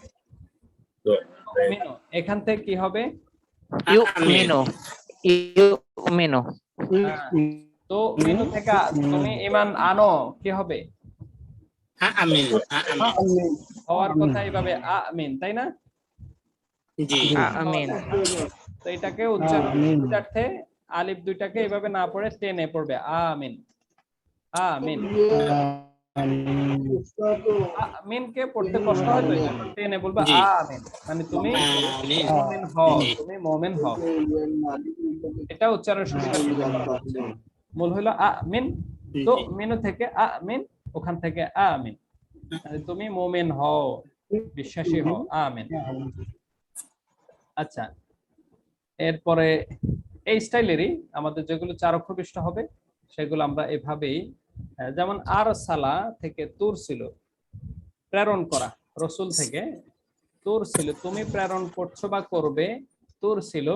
মেনু এখান থেকে কি হবে? ইউমিনু, ইউমিনু, তো মেনু থেকে তুমি ঈমান আনো, কি হবে? আমিন। আমিন। হওয়ার কথা এইভাবে আমিন, তাই না? জি। আমিন, তো এটাকে উচ্চারণার্থে আলিফ দুইটাকে এইভাবে না পড়ে টেনে পড়বে আমিন। আমিন, আমিনকে পড়তে কষ্ট হয় তো এইজন্য টেনে বলবে জি। আমিন, মানে তুমি আমিন। মুমিন হও, জি। তুমি মুমিন হও। এটা উচ্চারণ সুবিধার্থে করা হচ্ছে। মূল হলো আমিন, তো জি। মেনু থেকে আমিন, ওখান থেকে আমিন, মানে তুমি মুমিন হও, বিশ্বাসী হও, আমিন। আচ্ছা, এরপরে এই স্টাইলেরই আমাদের যেগুলো 4 অক্ষর বিশিষ্ট হবে সেগুলো আমরা এভাবেই, যেমন আর সালা থেকে তুর ছিল, প্রেরণ করা। রসুল থেকে তুর ছিল, তুমি প্রেরণ করছো বা করবে। তুর ছিল,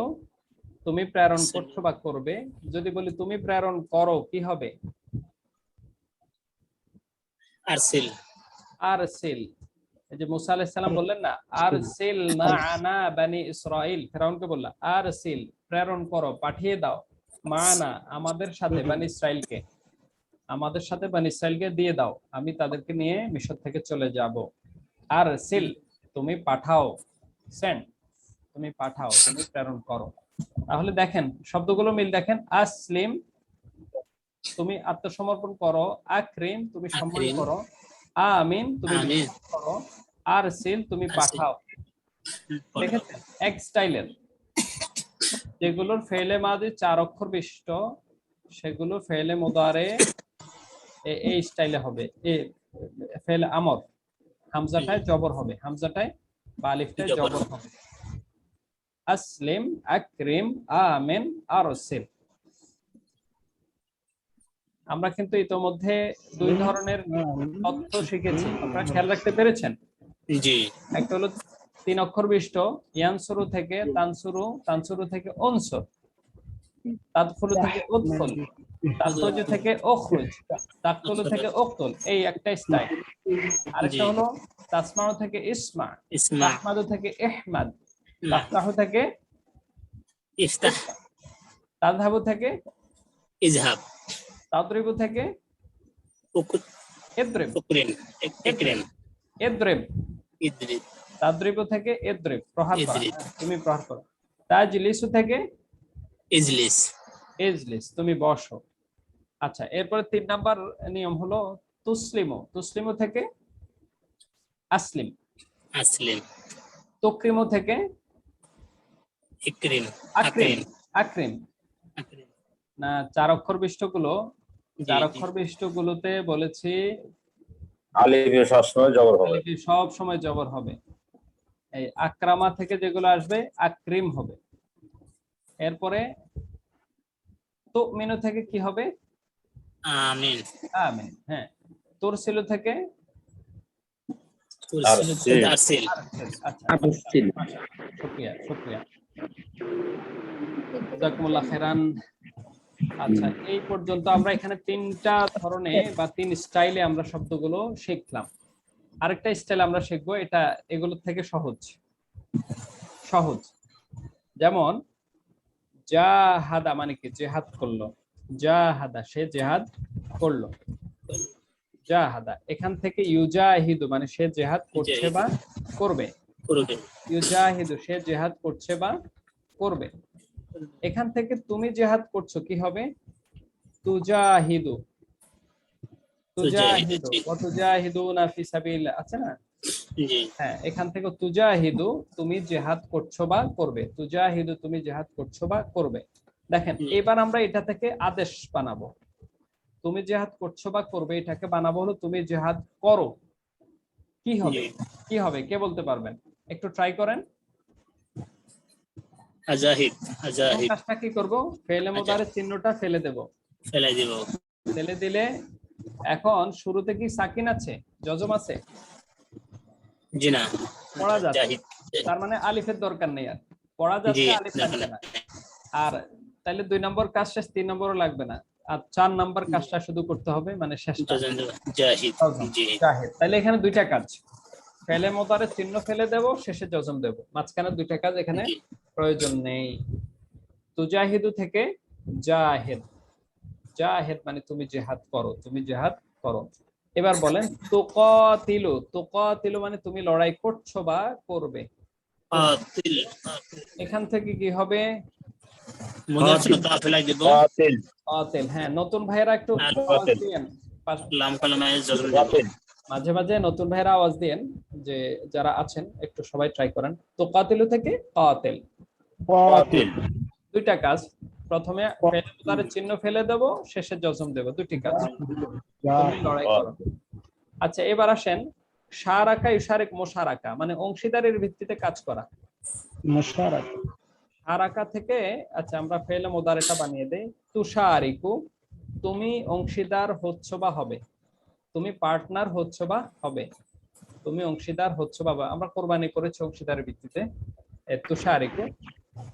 তুমি প্রেরণ করছো বা করবে। যদি বলি তুমি প্রেরণ করো, কি হবে? আরসিল। আরসিল, এই যে মুসা আলাইহিস সালাম বললেন না, আরসিল মাআনা বানি ইসরাইল, ফেরাউনকে বললেন আরসিল, প্রেরণ করো, পাঠিয়ে দাও, মাআনা, আমাদের সাথে, বানি ইসরাইলকে, আমাদের সাথে বানি ইসরাইলকে দিয়ে দাও, আমি তাদেরকে নিয়ে মিশর থেকে চলে যাব। আরসিল, তুমি পাঠাও, সেন্ড, তুমি পাঠাও, তুমি প্রেরণ করো। তাহলে দেখেন শব্দগুলো মিল দেখেন, আসলিম, তুমি আত্মসমর্পণ করো। আকরিম, তুমি সম্মান আকরিম। করো। আমিন, তুমি আমিন। বিশ্বাস করো। আরসিল, তুমি পাঠাও। দেখেছেন এক স্টাইলের। যেগুলোর ফেলে মাদি 4 অক্ষর বিশিষ্ট সেগুলো ফেলে মুদারে এই স্টাইলে হবে। ফেলে আমর, হামজাটায় জবর হবে, হামজাটায় বা আলিফটায় জবর হবে। আসলিম, আকরিম, আমিন, আরসিল। আমরা কিন্তু ইতোমধ্যে 2 ধরনের তথ্য শিখেছি, আপনারা খেয়াল রাখতে পেরেছেন? জি। একটা হলো 3 অক্ষর বিশিষ্ট ইয়ানসুরু থেকে তানসুরু, তানসুরু থেকে উনসুর, তাদখুলু থেকে উদখুল, তাখরুজু থেকে উখরুজ, তাকতুলু থেকে উকতুল, এই একটা স্টাইল। আরেকটা হলো তাসমাউ থেকে ইসমা, ইসমা। তাহমাদু থেকে ইহমাদ, তাফতাহু থেকে ইফতাহ। তাযহাবু থেকে ইজহাব। তাদরিবু থেকে ইদরিব, উকরিম। ইকরিম। ইদরিব, ইদরিব। তাদরিবু থেকে ইদরিব, প্রহার করা, ইদরিব। তুমি প্রহার করো। তাজলিসু থেকে ইজলিস। ইজলিস, তুমি বসো। আচ্ছা, এরপরে 3 নাম্বার নিয়ম হলো তুসলিমু, তুসলিমু থেকে আসলিম, আসলিম। তুকরিমু থেকে ইকরিম, আকরিম, আকরিম আকরিম। না, 4 অক্ষর বিশিষ্টগুলো, জি, 4 জি। অক্ষর বিশিষ্টগুলোতে বলেছি আলিফে সবসময় জবর হবে। আলিফে সব সময় জবর হবে। এই আকরামা থেকে যেগুলো আসবে আকরিম হবে। এরপরে তুমিনু থেকে কি হবে? আমিন। আমিন। হ্যাঁ, তুরসিলু থেকে আরসিল। আরসিল। আরসিল। আচ্ছা, মাশাআল্লাহ, শুকরিয়া, শুকরিয়া। জাযাকুমুল্লাহ খাইরান। আচ্ছা, এই পর্যন্ত আমরা এখানে 3টা ধরনে বা 3 স্টাইলে আমরা শব্দগুলো শিখলাম। আরেকটা স্টাইল আমরা শিখবো, এটা এগুলো থেকে সহজ। সহজ, যেমন জাহাদা মানে কি? জেহাদ করলো। জাহাদা, সে জেহাদ করলো। জাহাদা, এখান থেকে ইউজাহিদু মানে সে জেহাদ করছে বা করবে। করবে। ইউজাহিদু, সে জেহাদ করছে বা করবে। এখান থেকে তুমি জেহাদ করছো, কি হবে? তুজাহিদু। তুজাহিদু জি, ওয়া তুজাহিদুনা ফি সাবিলিল্লাহ, আছে না? জি। হ্যাঁ, এখান থেকে তুজাহিদু তুমি জেহাদ করছো বা করবে। তুজাহিদু তুমি জেহাদ করছো বা করবে। দেখেন, এবার আমরা এটা থেকে আদেশ বানাবো। তুমি জেহাদ করছো বা করবে, এটাকে বানাবো হলো তুমি জেহাদ করো। কি হবে? কি হবে? কে বলতে পারবেন? একটু ট্রাই করেন। আজাহিদ, আজাহিদ। কাজটা কি করব? ফেলে মুদারে চিহ্নটা ফেলে দেব। ফেলে দিব। ফেলে দিলে এখন শুরুতে কি সাকিন আছে, জজম আছে? জি না, পড়া যাচ্ছে, জাহিদ। তার মানে আলিফের দরকার নেই আর। পড়া যাচ্ছে, আলিফ লাগবে না। আর তাহলে 2 নম্বর কাজ শেষ, 3 নম্বরও লাগবে না। আর 4 নম্বর কাজটা শুধু করতে হবে, মানে শেষটা। জাহিদ, জি। জাহিদ। তাহলে এখানে 2টা কাজ, ফেলে মুদারে চিহ্ন ফেলে দেব, শেষে জজম দেব। মাঝখানে 2টা কাজ এখানে জি। প্রয়োজন নেই। তুজাহিদু থেকে জাহিদ। জাহিদ মানে তুমি জিহাদ করো, তুমি জিহাদ করো। এবার বলেন তুকাতিলু। তুকাতিলু মানে তুমি লড়াই করছো বা করবে। কাতিল। এখান থেকে কি হবে? মুদার ছিল তা ফেলাই দিব। কাতিল। কাতিল। হ্যাঁ, নতুন ভাইরা একটু আর আওয়াজ দিয়েন। লাম কালামে জজম দিব। কাতিল। মাঝে মাঝে নতুন ভাইরা আওয়াজ দিয়েন, যে যারা আছেন একটু সবাই ট্রাই করেন। তুকাতিলু থেকে কাতিল। কাতিল। 2টা কাজ, প্রথমে ফেলে মুদারে চিহ্ন ফেলে দেব, শেষে জজম দেব। 2টি কাজ, তুমি লড়াই করো। আচ্ছা, এবার আসেন শারাকা ইশারিক মুশারাকা মানে অংশীদারির ভিত্তিতে কাজ করা। মুশারাক। শারাকা থেকে আচ্ছা আমরা ফেলে মুদারেটা বানিয়ে দেই। তুশারিকু, তুমি অংশীদার হচ্ছ বা হবে। তুমি পার্টনার হচ্ছ বা হবে। তুমি অংশীদার হচ্ছ বা আমরা কোরবানি করেছি অংশীদারের ভিত্তিতে, তুশারিকু,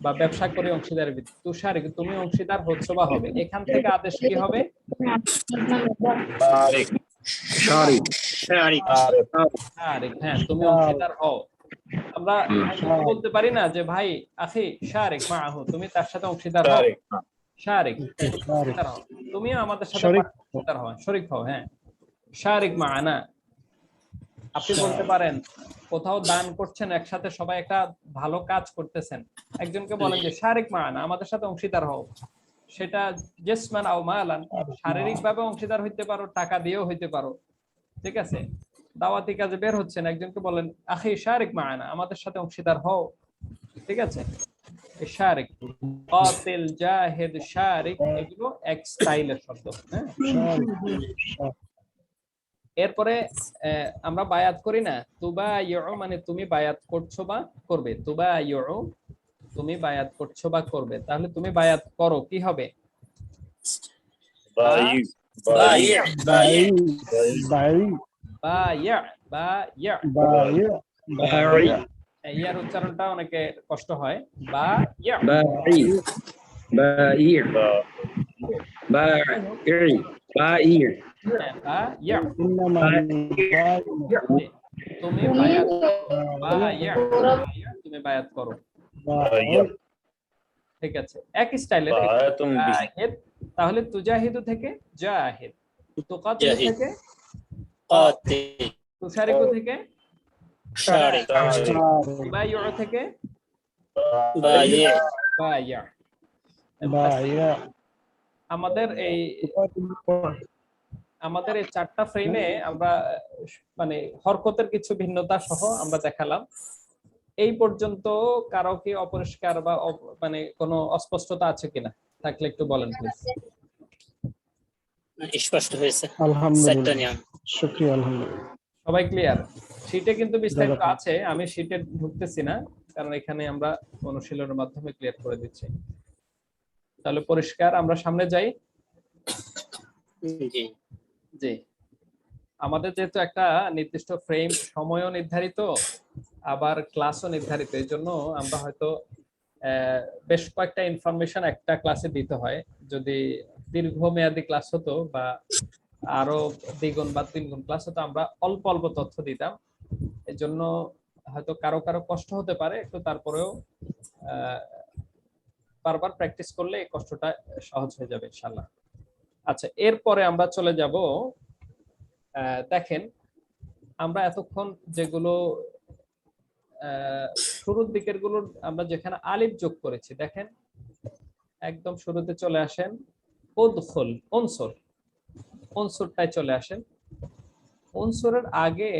বা ব্যবসা করে অংশীদারের ভিত্তিতে। তুশারিকু, তুমি অংশীদার হচ্ছ বা হবে। এখান থেকে আদেশ কি হবে? তারিক। শারিক, শারিক। শারিক। হ্যাঁ, তুমি অংশীদার হও। আমরা ভাইকে বলতে পারি না যে ভাই আখি শারিক মাআহু, তুমি তার সাথে অংশীদার হও। তারিক। শারিক, অংশীদার হও। তুমিও আমাদের সাথে শরীক। অংশীদার হও, শরীক হও। হ্যাঁ, শারিক মাআনা। আপনি বলতে পারেন কোথাও দান করছেন, একসাথে সবাই একটা ভালো কাজ করতেছেন, একজনকে বলেন যে শারিক মাআনা, আমাদের সাথে অংশীদার হও। সেটা জিসমান আও মালান, শারীরিক ভাবে অংশীদার হইতে পারো, টাকা দিয়েও হইতে পারো। ঠিক আছে? দাওয়াতি কাজে বের হচ্ছেন, একজনকে বলেন আখি শারিক মাআনা, আমাদের সাথে অংশীদার হও। ঠিক আছে? শারিক, কাতিল, জাহিদ, শারিক, এগুলো এক স্টাইলের শব্দ। হ্যাঁ, এরপরে আমরা বায়াত করি না, তুবাইউ মানে তুমি বায়াত করছো বা করবে। তুবাইউ, তুমি বায়াত করছো বা করবে। তাহলে তুমি বায়াত করো, কি হবে? বাই। বাই, বাই, বাই। বায়া, বায়া। বাই। বাই। ইয়ার উচ্চারণটা অনেকে কষ্ট হয়। বা ইয়া, باعي بايع باعي بايع বা ইয়া। ইন্নামা তুমি বায়াত করো, বায়া, বায়া, তুমি বায়াত করো। ঠিক আছে, এক স্টাইলের। বায়াতুন বিহি। জাহিদ, তাহলে তুজাহিদু থেকে জাহিদ, তুকাতিলু জাহিদ। থেকে কাতিল, তুশারিকু থেকে শারিক, তুবাইউ থেকে বাই, বায়া। বাইয়া। আমাদের এই 4টা ফ্রেমে আমরা মানে হরকতের কিছু ভিন্নতা সহ আমরা দেখালাম। এই পর্যন্ত কারো কি অপরিষ্কার বা মানে কোনো অস্পষ্টতা আছে কিনা? থাকলে একটু বলেন প্লিজ। স্পষ্ট হয়েছে। আলহামদুলিল্লাহ, চারটা নিয়ম। শুকরিয়া, আলহামদুলিল্লাহ। সবাই ক্লিয়ার? শীটে কিন্তু বিস্তারিত জাযাকাল্লাহ। আছে, আমি শীটে ঢুকতেছি না, কারণ এখানে আমরা অনুশীলনের মাধ্যমে ক্লিয়ার করে দিচ্ছি। তাহলে পরিষ্কার, আমরা সামনে যাই। জি জি, আমাদের যেহেতু একটা নির্দিষ্ট ফ্রেম সময়ও নির্ধারিত, আবার ক্লাসও নির্ধারিত, এই জন্য আমরা হয়তো বেশ কয়েকটা ইনফরমেশন একটা ক্লাসে দিতে হয়। যদি দীর্ঘমেয়াদী ক্লাস হতো বা আরো দ্বিগুণ বা তিনগুণ ক্লাস হতো, আমরা অল্প অল্প তথ্য দিতাম। এই জন্য হয়তো কারো কারো কষ্ট হতে পারে একটু, তারপরেও বারবার প্র্যাকটিস করলে এই কষ্টটা সহজ হয়ে যাবে ইনশাআল্লাহ। আচ্ছা, এরপরে আমরা চলে যাব, দেখেন আমরা এতক্ষণ যেগুলো শুরুর দিকের গুলো আমরা যেখানে আলিফ যোগ করেছি, দেখেন একদম শুরুতে চলে আসেন উদখুল, উনসুর, উনসুরটায় চলে আসেন। উনসুরের আগে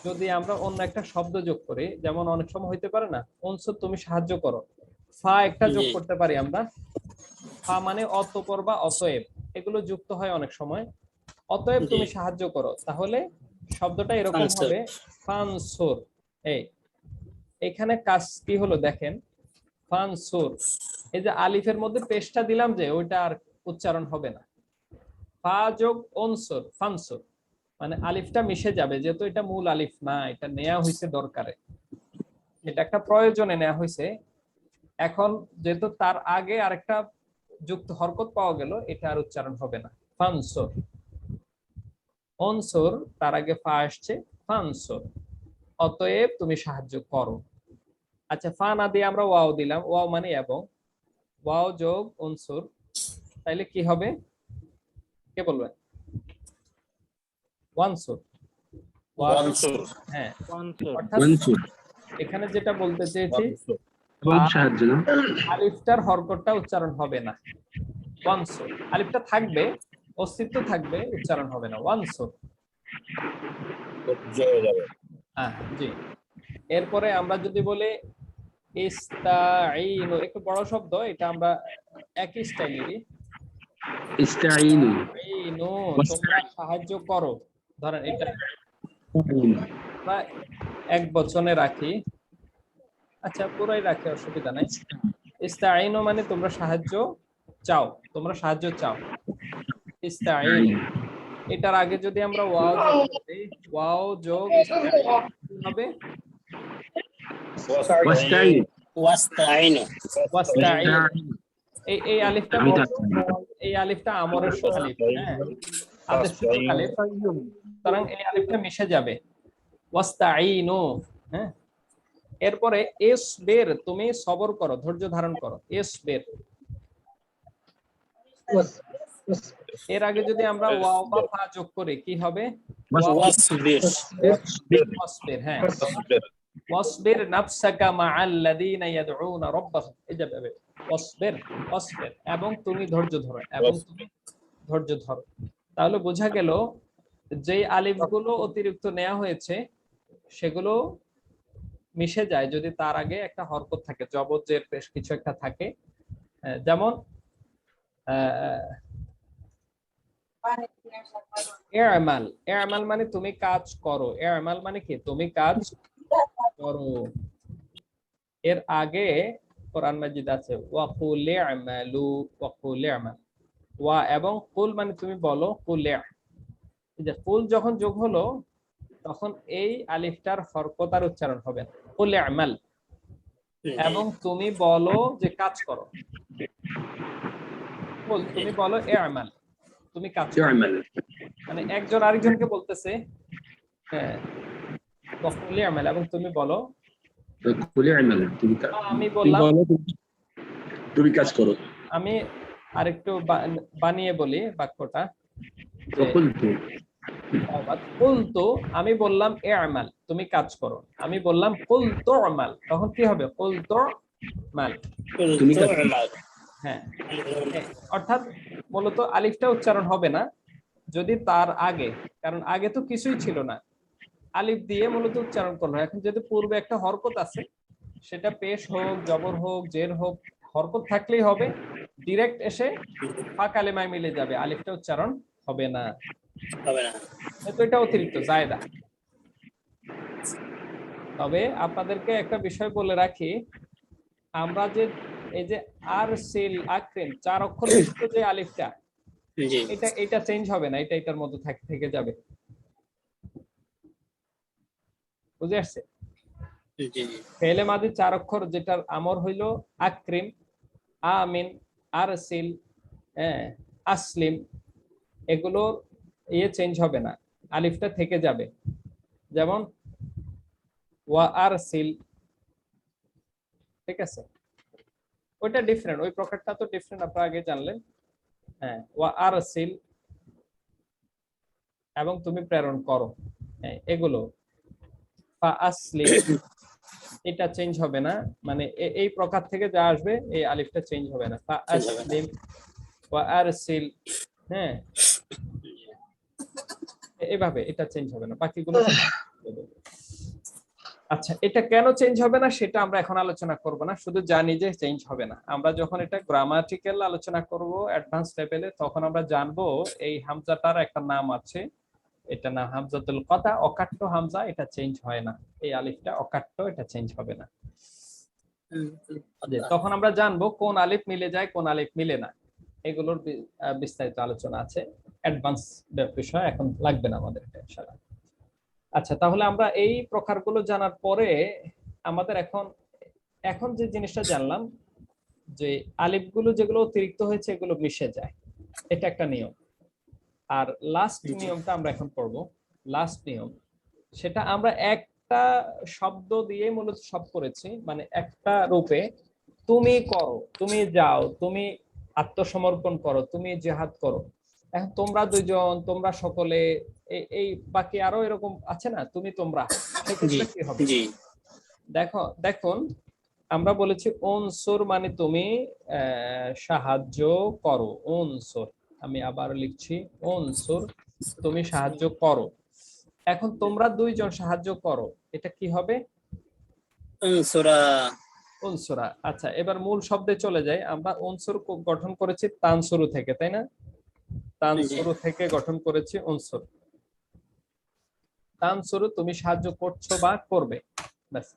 যদি আমরা অন্য একটা শব্দ যোগ করি, যেমন অনেক সময় হইতে পারে না, উনসুর তুমি সাহায্য করো, ফা একটা যোগ করতে পারি আমরা। ফা মানে অতঃপর বা অতএব, এগুলো যুক্ত হয় অনেক সময়। অতএব তুমি সাহায্য করো, তাহলে শব্দটা এরকম হবে ফানসুর। এখানে কাজ কি হলো দেখেন, ফানসুর, এই যে আলিফের মধ্যে পেশটা দিলাম যে, ওইটা আর উচ্চারণ হবে না। ফা যোগ অনসুর, ফানসুর, মানে আলিফটা মিশে যাবে, যেহেতু এটা মূল আলিফ না, এটা নেওয়া হয়েছে দরকারে, এটা একটা প্রয়োজনে নেওয়া হয়েছে। এখন যেহেতু তার আগে আরেকটা যুক্ত হরকত পাওয়া গেল, এটা আর উচ্চারণ হবে না। ফানসুর, অনসুর, তার আগে ফা আসছে, ফানসুর, অতএব তুমি সাহায্য করো। আচ্ছা, ফা না দিয়ে আমরা ওয়াও দিলাম, ওয়াও মানে এবং, ওয়াও যোগ উনসুর, তাইলে কি হবে? কে বলবেন? ওয়ানসুর। হ্যাঁ, অর্থাৎ এখানে যেটা বলতে চেয়েছি, সাহায্য না, আলিফটার হরকতটা উচ্চারণ হবে না। ওয়ানসুর, আলিফটা থাকবে, অস্তিত্ব থাকবে, উচ্চারণ হবে না। ওয়ানসুর, হ্যাঁ জি। এরপরে আমরা যদি বলি ইস্তাঈনু, একটু বড় শব্দ, এটা আমরা একই স্টাইলেরই। ইস্তাঈনু, ইস্তাঈনু, তোমরা সাহায্য করো, ধরেন এটা আমরা এক বচনে রাখি, আচ্ছা পুরাই রাখি, অসুবিধা নাই। ইস্তাঈনু মানে তোমরা সাহায্য চাও, তোমরা সাহায্য চাও, ইস্তাঈনু। এটার আগে যদি আমরা ওয়াও যোগ করি, ওয়াও যোগ ইস্তাঈনু হবে ওয়াস্তাঈন, ওয়াস্তাঈনু। ওয়াস্তাঈনু। এই আলিফটা, এই আলিফটা আমরের আলিফ, হ্যাঁ, আদেশ সূচক আলিফ, সুতরাং এই আলিফটা মিশে যাবে, ওয়াস্তাঈনু। হ্যাঁ, এরপরে ইসবির, তুমি সবর করো, ধৈর্য ধারণ করো, ইসবির। এর আগে যদি আমরা ওয়াও বা ফা যোগ করি, কি হবে? ওয়াসবির। ওয়াসবির, হ্যাঁ, ওয়াসবির নাফসাকা মাআল্লাযীনা ইয়াদউনা রাব্বাহুম, এই যে ওয়াসবির, ওয়াসবির, এবং তুমি ধৈর্য ধরো, এবং তুমি ধৈর্য ধরো। তাহলে বোঝা গেল যে আলিফগুলো অতিরিক্ত নেওয়া হয়েছে সেগুলো মিশে যায় যদি তার আগে একটা হরকত থাকে, জবর জের পেশ কিছু একটা থাকে। যেমন ইআমাল, ইআমাল মানে তুমি কাজ করো, ইআমাল মানে কি? তুমি কাজ করো। এর আগে কোরআন মাজিদ আছে ওয়াকুল ইআমালু, ওয়াকুল ইআমাল, ওয়া এবং কুল মানে তুমি বলো, কুল। এই যে কুল যখন যোগ হলো, তখন এই আলিফটার হরকত আর উচ্চারণ হবে না, কুল ইআমাল, এবং তুমি বলো যে কাজ করো। কুল, তুমি বলো ইআমাল, তুমি কাজ করো, মানে একজন আরেকজনকে বলতেছে, হ্যাঁ, ওয়াকুল ইআমাল, এবং তুমি বলো, আমি বললাম, তুমি কাজ করো। আমি আরেকটু বানিয়ে বলি বাক্যটা, কুলতু, আমি বললাম ইআমাল, তুমি কাজ করো, আমি বললাম কুলতু আমাল, তখন কি হবে? কুলতু মাল, তুমি কাজ, হ্যাঁ। অর্থাৎ মূলত আলিফটা উচ্চারণ হবে না যদি তার আগে, কারণ আগে তো কিছুই ছিল না, আলিফ দিয়ে মূলত উচ্চারণ করলো। এখন যেহেতু পূর্বে একটা হরকত আছে, সেটা পেশ হোক, জবর হোক, জের হোক, হরকত থাকলেই হবে, ডিরেক্ট এসে ফা কালেমায় মিলে যাবে, আলিফটা উচ্চারণ হবে না। হবে না। তো এটা অতিরিক্ত জায়দা। তবে আপনাদেরকে একটা বিষয় বলে রাখি, আমরা যে এই যে আর সিল আকরিম 4 অক্ষর বিশিষ্ট যে আলিফটা, জি এটা চেঞ্জ হবে না, এটার মধ্যে থেকে যাবে। বুঝে আসছে? জি জি ফেলে মাদি 4 অক্ষর, যেটার আমর হইল আকরিম, আমিন, আরসিল, আসলিম, এগুলোর চেঞ্জ হবে না, আলিফটা থেকে যাবে। যেমন ওয়া আরসিল, ঠিক আছে, ওইটা ডিফারেন্ট, ওই প্রকারটা তো ডিফারেন্ট, আপনারা আগে জানলেন। ওয়া আরসিল, এবং তুমি প্রেরণ করো, এগুলো। ফা আসলিম, এটা চেঞ্জ হবে না, মানে এই প্রকার থেকে যা আসবে এই আলিফটা চেঞ্জ হবে না। ফা আসলিম ওয়া আরসিল, এইভাবে এটা চেঞ্জ হবে না, বাকিগুলো আচ্ছা, এটা কেন চেঞ্জ হবে না সেটা আমরা এখন আলোচনা করব না, শুধু জানি যে চেঞ্জ হবে না। আমরা যখন এটা গ্রামাটিক্যাল আলোচনা করব অ্যাডভান্স লেভেলে, তখন আমরা জানবো এই হামজাটার একটা নাম আছে, এটা না হামজাতুল কতা, অকাট্য হামজা, এটা চেঞ্জ হয় না, এই আলিফটা অকাট্য, এটা চেঞ্জ হবে না। তখন আমরা জানবো কোন আলিফ মিলে যায়, কোন আলিফ মিলে না, এগুলোর বিস্তারিত আলোচনা আছে, অ্যাডভান্স বিষয়, এখন লাগবে না আমাদের ইনশাআল্লাহ। আচ্ছা, তাহলে আমরা এই প্রকারগুলো জানার পরে আমাদের এখন যে জিনিসটা জানলাম, যে আলিফগুলো যেগুলো অতিরিক্ত হয়েছে এগুলো মিশে যায়, এটা একটা নিয়ম। আর লাস্ট নিয়মটা আমরা এখন পড়বো। লাস্ট নিয়ম, সেটা আমরা একটা শব্দ দিয়ে মূলত সব করেছি, মানে একটা রূপে, তুমি করো, তুমি যাও, তুমি আত্মসমর্পণ করো, তুমি জিহাদ করো। এখন তোমরা দুইজন, তোমরা সকলে, এই বাকি আরো এরকম আছে না, তুমি তোমরা, সেক্ষেত্রে কি হবে? দেখুন, আমরা বলেছি উনসুর মানে তুমি সাহায্য করো, উনসুর, আমি আবার লিখছি উনসুর, তুমি সাহায্য করো। এখন তোমরা দুইজন সাহায্য করো, এটা কি হবে? উনসুরা। উনসুরা। আচ্ছা, এবার মূল শব্দে চলে যাই। আমরা উনসুর গঠন করেছি তানসুরু থেকে, তাই না? তানসুরু থেকে গঠন করেছি উনসুর। তানসুরু, তুমি সাহায্য করছো বা করবে, ব্যাস।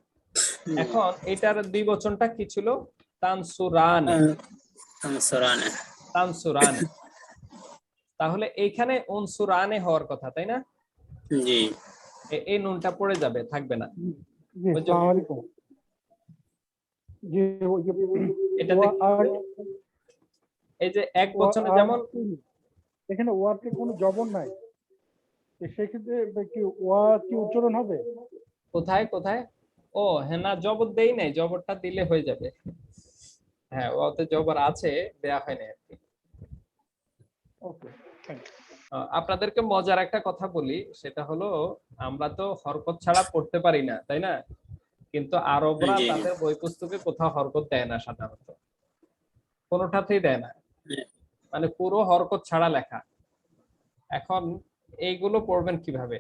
এখন এটার দ্বিবচনটা কি ছিল? তানসুরান, তানসুরানে। তানসুরান। তাহলে এইখানে উনসুরানে হওয়ার কথা, তাই না? জি, এই নুনটা পড়ে যাবে, থাকবে না। এটা এই যে এক বচনে, যেমন এখানে ওয়ার্ডে কোনো জবর নাই, সেক্ষেত্রে কি ওয়া কি উচ্চারণ হবে? কোথায় কোথায়? ও হ্যাঁ, না জবর দেই নাই, জবরটা দিলে হয়ে যাবে। হ্যাঁ, ওতে জবর আছে, দেয়া হয় না আর কি। ওকে, আপনাদেরকে মজার একটা কথা বলি, সেটা হলো আমরা তো হরকত ছাড়া পড়তে পারি না, তাই না? কিন্তু আরবরা তাদের বই পুস্তকে কোথাও হরকত দেয় না, সাধারণত কোনোটাতেই দেয় না, মানে পুরো হরকত ছাড়া লেখা। এখন এইগুলো পড়বেন কিভাবে?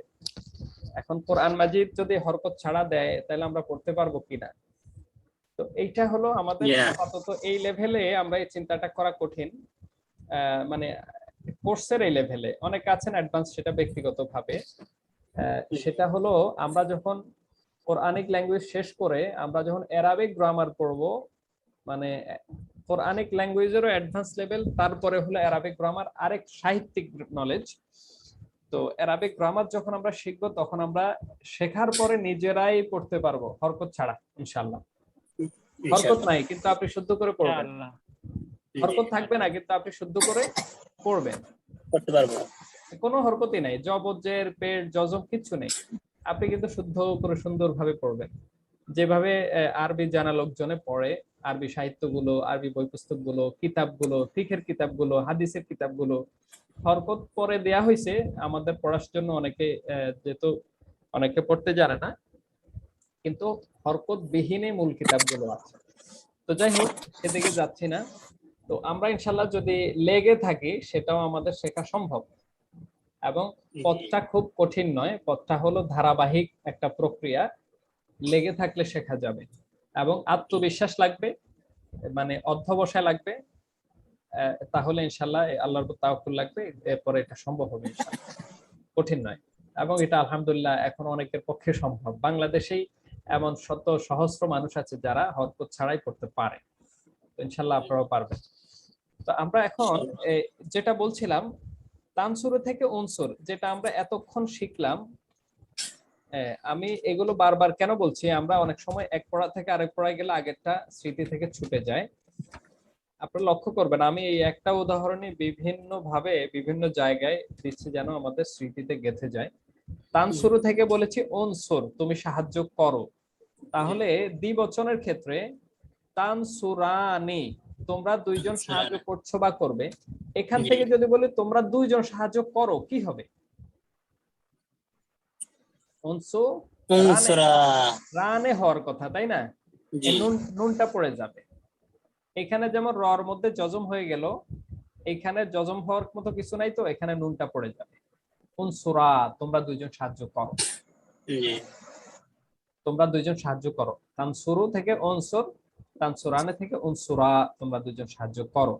এখন কোরআন মাজিদ যদি হরকত ছাড়া দেয়, তাহলে আমরা পড়তে পারবো কিনা? তো এইটা হলো আমাদের আপাতত এই লেভেলে আমরা এই চিন্তাটা করা কঠিন, মানে কোর্সের এই লেভেলে। অনেকে আছেন অ্যাডভান্স, সেটা ব্যক্তিগত ভাবে। সেটা হলো আমরা যখন কোরআনিক ল্যাঙ্গুয়েজ শেষ করে আমরা যখন অ্যারাবিক গ্রামার পড়বো, মানে কোরআনিক ল্যাঙ্গুয়েজেরও অ্যাডভান্স লেভেল, তারপরে হলো অ্যারাবিক গ্রামার, আরেক সাহিত্যিক নলেজ। তো অ্যারাবিক গ্রামার যখন আমরা শিখবো, তখন আমরা শেখার পরে নিজেরাই পড়তে পারবো হরকত ছাড়া, ইনশাআল্লাহ। হরকত নাই কিন্তু আপনি শুদ্ধ করে পড়বেন, হরকত থাকবে না কিন্তু আপনি শুদ্ধ করে পড়বেন, পড়তে পারবো। কোনো হরকতই নাই, জবর জের পেট জজম কিচ্ছু নেই, আপনি কিন্তু শুদ্ধ করে সুন্দরভাবে পড়বেন, যেভাবে আরবি জানা লোকজনে পড়ে। আরবি সাহিত্যগুলো, আরবি বই পুস্তকগুলো, কিতাবগুলো, ফিকহের কিতাবগুলো, হাদিসের কিতাবগুলো হরকত পরে দেয়া হয়েছে আমাদের পড়ার জন্য। অনেকে যেহেতু অনেকে পড়তে জানে না, কিন্তু হরকত বিহীনে মূল কিতাবগুলো আছে। তো যাই হোক, সেদিকে যাচ্ছি না। তো আমরা ইনশাল্লাহ যদি লেগে থাকি, সেটাও আমাদের শেখা সম্ভব। এবং পথটা খুব কঠিন নয়, পথটা হলো ধারাবাহিক একটা প্রক্রিয়া, লেগে থাকলে শেখা যাবে এবং আত্মবিশ্বাস লাগবে, মানে অধ্যবসায় লাগবে, তাহলে ইনশাল্লাহ আল্লাহর উপর তাওয়াক্কুল লাগবে, এরপরে এটা সম্ভব হবে ইনশাল্লাহ, কঠিন নয়। এবং এটা আলহামদুলিল্লাহ এখন অনেকের পক্ষে সম্ভব। বাংলাদেশেই এমন শত সহস্র মানুষ আছে যারা হরকত ছাড়াই পড়তে পারে, তো ইনশাল্লাহ আপনারাও পারবেন। তো আমরা এখন যেটা বলছিলাম তানসুর থেকে উনসুর, যেটা আমরা এতক্ষণ শিখলাম, আমি এগুলো বারবার কেন বলছি, আমরা অনেক সময় এক পড়া থেকে আরেক পড়ায় গেলে আগেরটা স্মৃতি থেকে ছুটে যায়। আপনারা লক্ষ্য করবেন আমি এই একটা উদাহরণই বিভিন্ন ভাবে বিভিন্ন জায়গায় দিচ্ছি যেন আমাদের স্মৃতিতে গেঁথে যায়। তানসুর থেকে বলেছি উনসুর, তুমি সাহায্য করো, তাহলে দ্বিবচনের ক্ষেত্রে তানসুরানি, তোমরা দুইজন সাহায্য করছো বা করবে। এখান থেকে যদি বলি তোমরা দুইজন সাহায্য করো, কি হবে? রানে হওয়ার কথা, তাই না? নুনটা পড়ে যাবে। এখানে যেমন রর মধ্যে জজম হয়ে গেল, এখানে জজম হওয়ার মতো কিছু নাই, তো এখানে নুনটা পড়ে যাবে। উনসুরা, তোমরা দুইজন সাহায্য করো, তোমরা দুইজন সাহায্য করো। তানসুরু থেকে উনসুর, তানসুরানে থেকে উনসুরা, তোমরা দুইজন সাহায্য করো।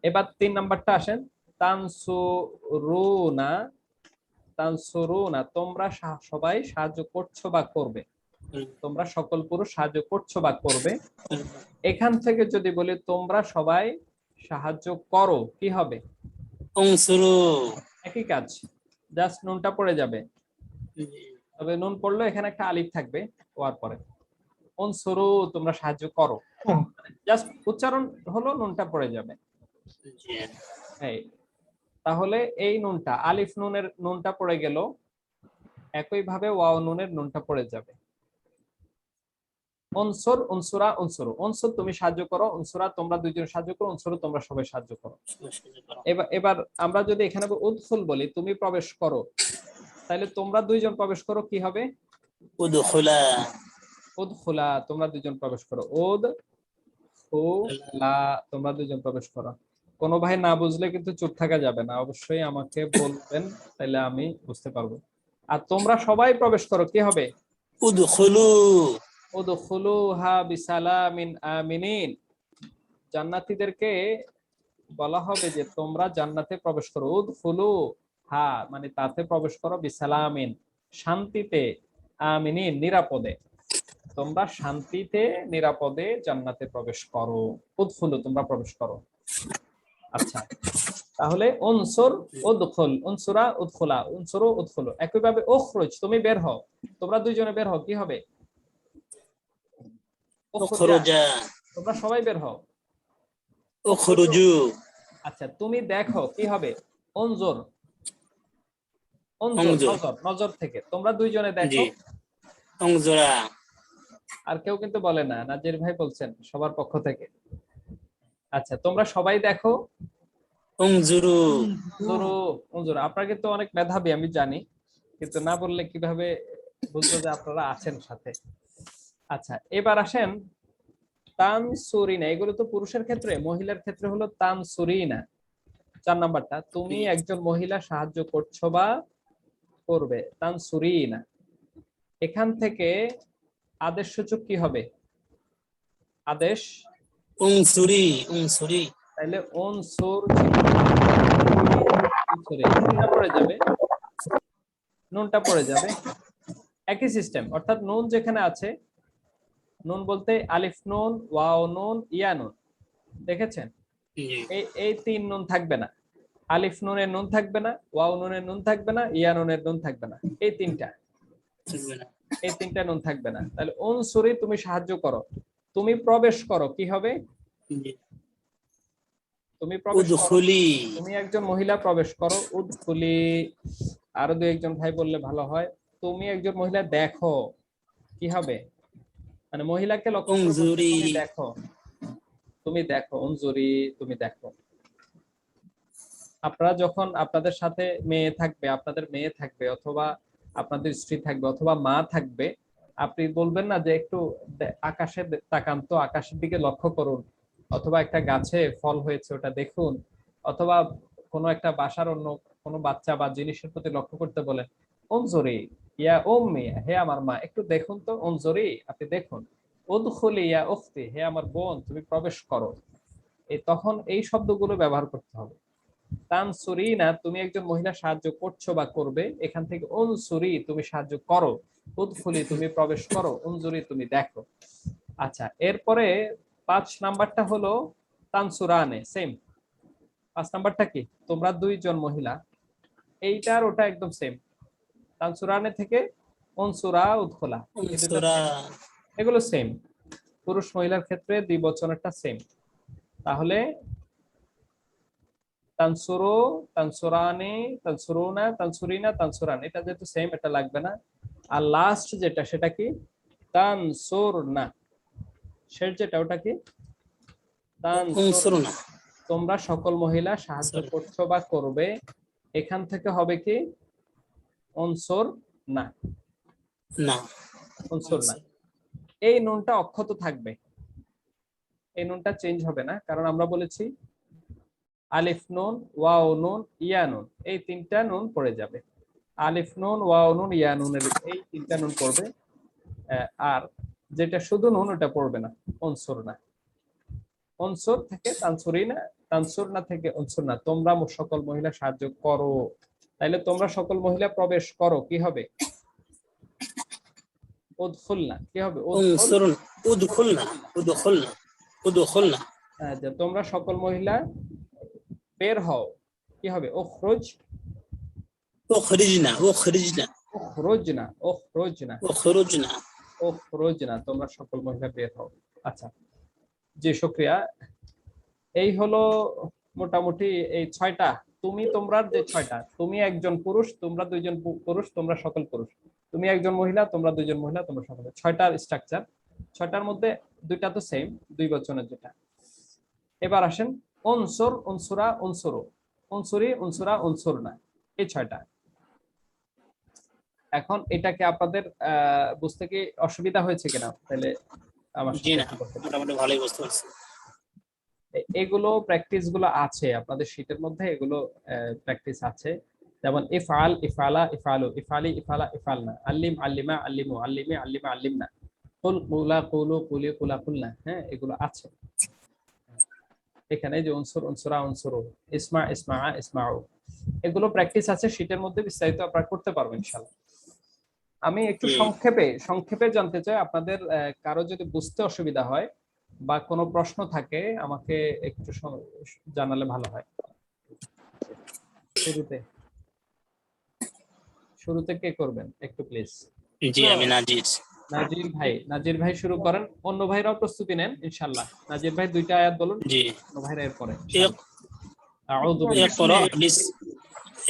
এবার 3 নাম্বারটা আসেন, তানসুরুনা, তানসুরুনা, তোমরা সবাই সাহায্য করছো বা করবে, তোমরা সকল পুরুষ সাহায্য করছো বা করবে। এখান থেকে যদি বলি তোমরা সবাই সাহায্য করো, কি হবে? উনসুরু, একই কাজ, জাস্ট নুনটা পড়ে যাবে। তবে নুন পড়লো এখানে একটা আলিফ থাকবে ওয়ার পরে। উনসুরু, তোমরা সাহায্য করো, জাস্ট উচ্চারণ হলো, নুনটা পড়ে যাবে। তাহলে এই নুনটা, আলিফ নুনের নুনটা পড়ে গেল, একই ভাবে ওয়াও নুনের নুনটা পড়ে যাবে। উনসুর, উনসুরা, উনসুরু, উনসুর তুমি সাহায্য করো, উনসুরা তোমরা দুইজন সাহায্য করো, উনসুরু তোমরা সবাই সাহায্য করো। এবার আমরা যদি এখানে উদখুল বলি, তুমি প্রবেশ করো, তাহলে তোমরা দুইজন প্রবেশ করো, কি হবে? উদখুলা, উদখুলা, তোমরা দুইজন প্রবেশ করো। উদখুলা, তোমরা দুইজন প্রবেশ করো। কোনো ভাই না বুঝলে কিন্তু চুপ থাকা যাবে না, অবশ্যই আমাকে বলবেন, তাহলে আমি বুঝতে পারবো। আর তোমরা সবাই প্রবেশ করো, কি হবে? উদখুলু, উদখুলুহা বিসালামিন আমিনিন, জান্নাতীদেরকে বলা হবে যে তোমরা জান্নাতে প্রবেশ করো। উদখুলুহা মানে তাতে প্রবেশ করো, বিসালামিন শান্তিতে, আমিনিন নিরাপদে, তোমরা শান্তিতে নিরাপদে জান্নাতে প্রবেশ করো। উদখুলু, তোমরা প্রবেশ করো। আচ্ছা, তাহলে উনসুর, উদখুল, উনসুরা, উদখুলা, উনসুরু, উদখুলু। একইভাবে উখরুজ, তুমি বের হও, তোমরা দুইজনে বের হও, কি হবে? উখরুজা, তোমরা সবাই বের হও। উখরুজু। আচ্ছা, তুমি দেখো, কি হবে? উনজুর, উনজুর, নজর, নজর থেকে, তোমরা দুইজনে দেখো। উনজুরা, আর কেউ কিন্তু বলে না, নাজির ভাই বলছেন সবার পক্ষ থেকে। আচ্ছা, তোমরা সবাই দেখো। উনজুরু, উনজুরু, উনজুরু। আপনারা কিন্তু অনেক মেধাবী আমি জানি, কিন্তু না বললে কিভাবে বুঝবো যে আপনারা আছেন সাথে? আচ্ছা, এবার আসেন তানসুরিনা, এগুলো তো পুরুষের ক্ষেত্রে, মহিলার ক্ষেত্রে হলো তানসুরিনা। 4 নাম্বারটা, তুমি একজন মহিলা সাহায্য করছো বা করবে, তানসুরিনা। এখান থেকে আদেশ সূচক কি হবে? আদেশ উনসুরি, উনসুরি, তাহলে উনসুর, নুনটা পড়ে যাবে, নুনটা পড়ে যাবে। একই সিস্টেম, অর্থাৎ নুন যেখানে আছে, নুন বলতে আলিফ নুন, ওয়াও নুন, ইয়া নুন, দেখেছেন? এই 3 নুন থাকবে না, আলিফ নুনের নুন থাকবে না, ওয়াও নুনের নুন থাকবে না, ইয়া নুনের নুন থাকবে না, এই 3টা নুন থাকবে না। তাহলে উনসুরি, তুমি সাহায্য করো, তুমি প্রবেশ করো, কি হবে? তুমি প্রবেশ করো, তুমি একজন মহিলা প্রবেশ করো। উদখুলি, আরো 2-1 ভাই বললে ভালো হয়। তুমি একজন মহিলা দেখো, কি হবে? মানে মহিলাকে লক্ষ্য করে তুমি দেখো, তুমি দেখো, উনজুরি, তুমি দেখো। আপনারা যখন আপনাদের সাথে মেয়ে থাকবে, আপনাদের মেয়ে থাকবে, অথবা আপনাদের স্ত্রী থাকবে, অথবা মা থাকবে, আপনি বলবেন না যে একটু আকাশে তাকান তো, আকাশের দিকে লক্ষ্য করুন, অথবা একটা গাছে ফল হয়েছে ওটা দেখুন, অথবা কোনো একটা বাসার অন্য কোনো বাচ্চা বা জিনিসের প্রতি লক্ষ্য করতে বলেন, উনজুরি ইয়া উম্মি, হে আমার মা একটু দেখুন তো, উনজুরি আপনি দেখুন, উদখুলি ইয়া উখতি, হে আমার বোন তুমি প্রবেশ করো, তখন এই শব্দগুলো ব্যবহার করতে হবে। তানসুরিনা তুমি একজন মহিলা সাহায্য করছো বা করবে, এখান থেকে উনসুরি তুমি সাহায্য করো, উদখুলি তুমি প্রবেশ করো, উনজুরি তুমি দেখো। আচ্ছা, এরপরে 5 নাম্বারটা হলো তানসুরানে, সেম। 5 নাম্বারটা কি, তোমরা দুইজন মহিলা, এইটার ওটা একদম সেম। তানসুরানে থেকে উনসুরা, উদখুলা, সূরা এগুলো সেম। পুরুষ মহিলার ক্ষেত্রে দ্বিবচনেরটা সেম। তাহলে তানসুরু, তানসুরানি, তানসুরুনা, তানসুরিনা, তানসুরান, এটা যেহেতু সেম এটা লাগবে না। আর লাস্ট যেটা সেটা কি, তানসুরনা, শেষ যেটা ওটা কি, তানসুর, উনসুরনা। তোমরা সকল মহিলা সাহায্য করছো বা করবে, এখান থেকে হবে কি উনসুর না, না, উনসুর না। এই নুনটা অক্ষত থাকবে, এই নুনটা চেঞ্জ হবে না, কারণ আমরা বলেছি আলিফ নুন, ওয়াও নুন, ইয়া নুন, এই 3টা নুন পড়ে যাবে। আলিফ নুন, ওয়াও নুন, ইয়া নুনের এই 3টা নুন পড়বে, আর যেটা শুধু নুন ওটা পড়বে না, উনসুর না। উনসুর থেকে তানসুরিনা, তানসুরনা থেকে উনসুরনা, তোমরা সকল মহিলা সাহায্য করো, তাইলে তোমরা সকল মহিলা প্রবেশ করো, কি হবে, উদখুলনা, কি হবে, উনসুরনা, উদখুলনা, উদখুলনা, উদখুলনা। যে তোমরা সকল মহিলা বের হও, কি হবে, উখরুজ, উখরিজনা, উখরিজনা, উখরুজনা, উখরুজনা, উখরুজনা। উখরুজনা, তোমরা সকল মহিলা বের হও। আচ্ছা, জি শুকরিয়া। এই হলো মোটামুটি এই 6টা। তুমি তোমরা যে 6টা, তুমি একজন পুরুষ, তোমরা দুইজন পুরুষ, তোমরা সকল পুরুষ, তুমি একজন মহিলা, তোমরা দুইজন মহিলা, তোমরা সকল, 6টার স্ট্রাকচার। 6টার মধ্যে 2টা তো সেম, দুই বচনের যেটা। এবার আসেন উনসুর, উনসুরা, উনসুরু, উনসুরি, উনসুরা, উনসুরনা, এই 6টা। এখন এটাকে আপনাদের বুঝতে কি অসুবিধা হয়েছে কিনা, তাহলে আমার জি সাথে না, একটু বলতে পারেন। মোটামুটি ভালোই বুঝতে পারছি। এগুলো প্র্যাকটিস গুলো আছে আপনাদের শীটের মধ্যে, এগুলো প্র্যাকটিস আছে। যেমন ইফআল, ইফআলা, ইফআলু, ইফআলি, ইফআলা, ইফআলনা, আল্লিম, আল্লিমা, আল্লিমু, আল্লিমি, আল্লিমা, আল্লিমনা, কুল, কুলা, কুলু, কুলি, কুলা, কুলনা, হ্যাঁ এগুলো আছে এখানে। যে উনসুর, উনসুরা, উনসুরু, ইসমা, ইসমা, ইসমাউ, এগুলো প্র্যাকটিস আছে শীটের মধ্যে, বিস্তারিত আপনারা করতে পারবেন ইনশাআল্লাহ। আমি একটু সংক্ষেপে জানতে চাই, আপনাদের কারো যদি বুঝতে অসুবিধা হয় বা কোনো প্রশ্ন থাকে আমাকে একটু জানালে ভালো হয়। শুরুতে কে করবেন একটু প্লিজ? জি, আমি নাজির। নাজির ভাই শুরু করেন, অন্য ভাইরাও প্রস্তুতি নেন ইনশাআল্লাহ। নাজির ভাই 2টা আয়াত বলুন, জি। অন্য ভাইরা এরপরে। আউযু বিল্লাহি,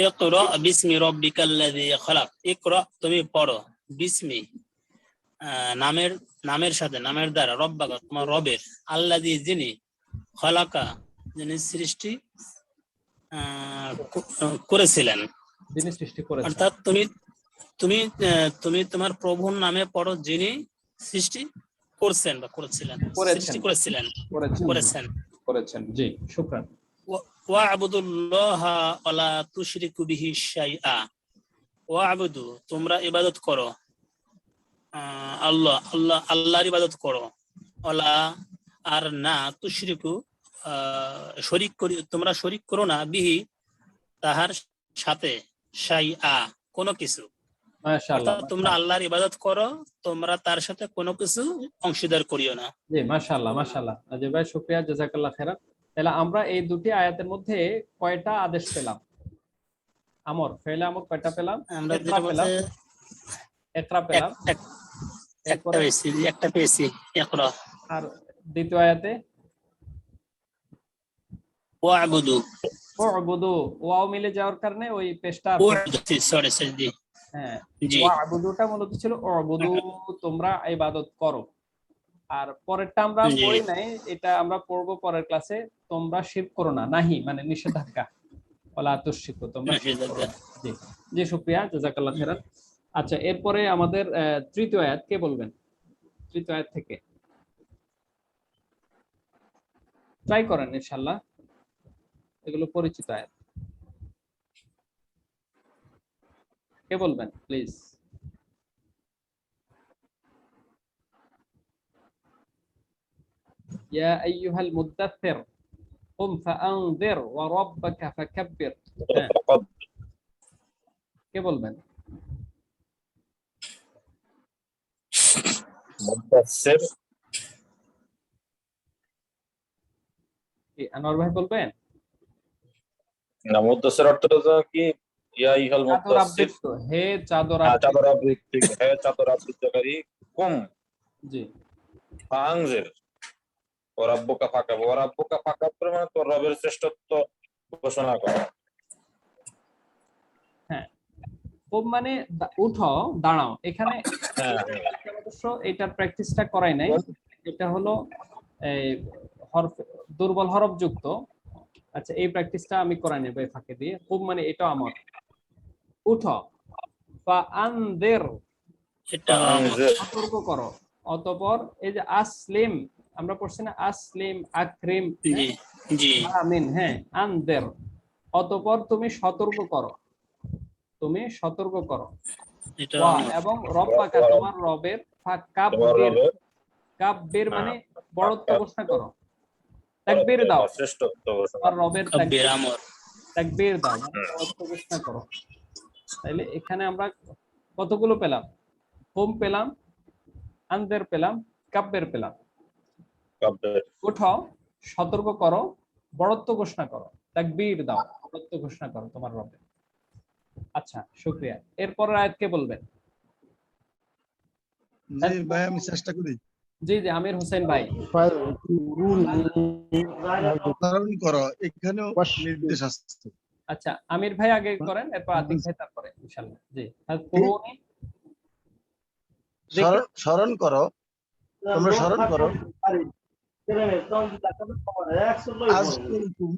ইকরা বিসমি রাব্বিকাল্লাযী খলাক। ইকরা তুমি পড়ো, বিসমি নামের সাথে, নামের দ্বারা, রব্বাকা তোমার রবের, আল্লাযী যিনি, খলাকা যিনি সৃষ্টি করেছিলেন, যিনি সৃষ্টি করেছেন। অর্থাৎ তুমি তোমার প্রভুর নামে পড়ো, যিনি সৃষ্টি করছেন বা করেছিলেন, সৃষ্টি করেছেন। জি শুকরান। ওয়া'বুদুল্লাহা ওয়ালা তুশরিকু বিহি শাইআ। ওয়া'বুদু তোমরা ইবাদত করো, আল্লাহর ইবাদত করো, ওয়ালা আর না, তুশরিকু তোমরা শরীক করো না, বিহি তাহার সাথে, শাইআ কোনো কিছু। মাশাআল্লাহ, তোমরা আল্লাহর ইবাদত করো, তোমরা তার সাথে কোনো কিছু অংশীদার করিও না। জি মাশাআল্লাহ, মাশাআল্লাহ নাজির ভাই, শুকরিয়া, জাযাকাল্লাহ খাইরান। তাহলে আমরা এই দুটি আয়াতের মধ্যে কয়টা আদেশ পেলাম? আমর, ফেলে আমর কয়টা পেলাম? আমরা যেটা বলতে একরা পেলাম, একটা পেয়েছি ইকরা। আর দ্বিতীয় আয়াতে ওয়া'বুদু, উ'বুদু, ওয়াও মিলে যাওয়ার কারণে ওই পেশটা, সরি হ্যাঁ জি, ওয়া'বুদুটা মূলত ছিল উ'বুদু, তোমরা ইবাদত করো। আর পরেরটা আমরা জি। পড়ি নাই, এটা আমরা পড়বো পরের ক্লাসে, তোমরা শিরক করো না, নাহি মানে নিষেধাজ্ঞা, ওয়ালা তুশরিকু, তোমরা শিরক করো না। জি জি শুকরিয়া, জাযাকাল্লাহ খাইরান। আচ্ছা, এরপরে আমাদের তৃতীয় আয়াত কে বলবেন? তৃতীয় আয়াত থেকে ট্রাই করেন ইনশাআল্লাহ, এগুলো পরিচিত আয়াত। কে বলবেন প্লিজ? ইয়া আইয়ুহাল মুদাথথির কুম ফাআনযির ওয়া রাব্বাকা ফাকাব্বির। হ্যাঁ, কে বলবেন? মুদাসসির কি আনোয়ার ভাই বলবেন? না, মুদাসসির অর্থটা কি? ইয়া আইয়ুহাল চাদর মুদাসসির, আবৃত, হে চাদর হ্যাঁ, আবৃত। চাদর আবৃত, হ্যাঁ চাদর আবৃতকারী, কুম জি, ফাআনজির ওয়া রাব্বুকা ফাকাব্বির। ওয়া রাব্বুকা ফাকাব্বির মানে তোর রবের শ্রেষ্ঠত্ব ঘোষণা করা। হ্যাঁ, কুম মানে উঠো, দাঁড়াও। এখানে হ্যাঁ, অবশ্য এটার প্র্যাকটিসটা করাই নাই। এটা হলো এই হরফ, দুর্বল হরফ যুক্ত। আচ্ছা, এই প্র্যাকটিসটা আমি করাই নেব এই ফাঁকে দিয়ে। কুম মানে এটা আমার, উঠো। ফাআনযির, এটা আমার। ফাআনজির, সতর্ক করো। অতঃপর এই যে আসলিম, আমরা পড়ছি না আসলিম, আকরিম, জি জি, আমিন। হ্যাঁ, আনযির, অতঃপর তুমি সতর্ক করো, তুমি সতর্ক করো। এটা ওয়া আমার। এবং রব্বাকা, তোমার রবের, তোমার ফাকাব্বির, রবের কাব্বির মানে বড়ত্ব ঘোষণা করো, তাকবীর দাও। শ্রেষ্ঠত্ব ঘোষণা তোমার রবের কাব্বির আমার। তাকবীর দাও, মানে বড়ত্ব ঘোষণা করো। তাইলে এখানে আমরা কতগুলো পেলাম? কুম পেলাম, আনযির পেলাম, কাব্বির পেলাম। কাব্যের। উঠো, সতর্ক করো, বড়ত্ব ঘোষণা করো, তাকবীর দাও, বড়ত্ব ঘোষণা করো তোমার রবের। আচ্ছা, শুকরিয়া। এরপরের আয়াত কে বলবেন? জি ভাই, আমি চেষ্টা করি। জি জি, আমির হোসেন ভাই। ধারণ করো, এখানেও নির্দেশ আসছে। আচ্ছা, আমির ভাই আগে করেন, এরপর আতিক ভাই তারপরে ইনশাআল্লাহ। জি, কুরুনি, স্মরণ করো, তোমরা স্মরণ করো। আযকুরকুম,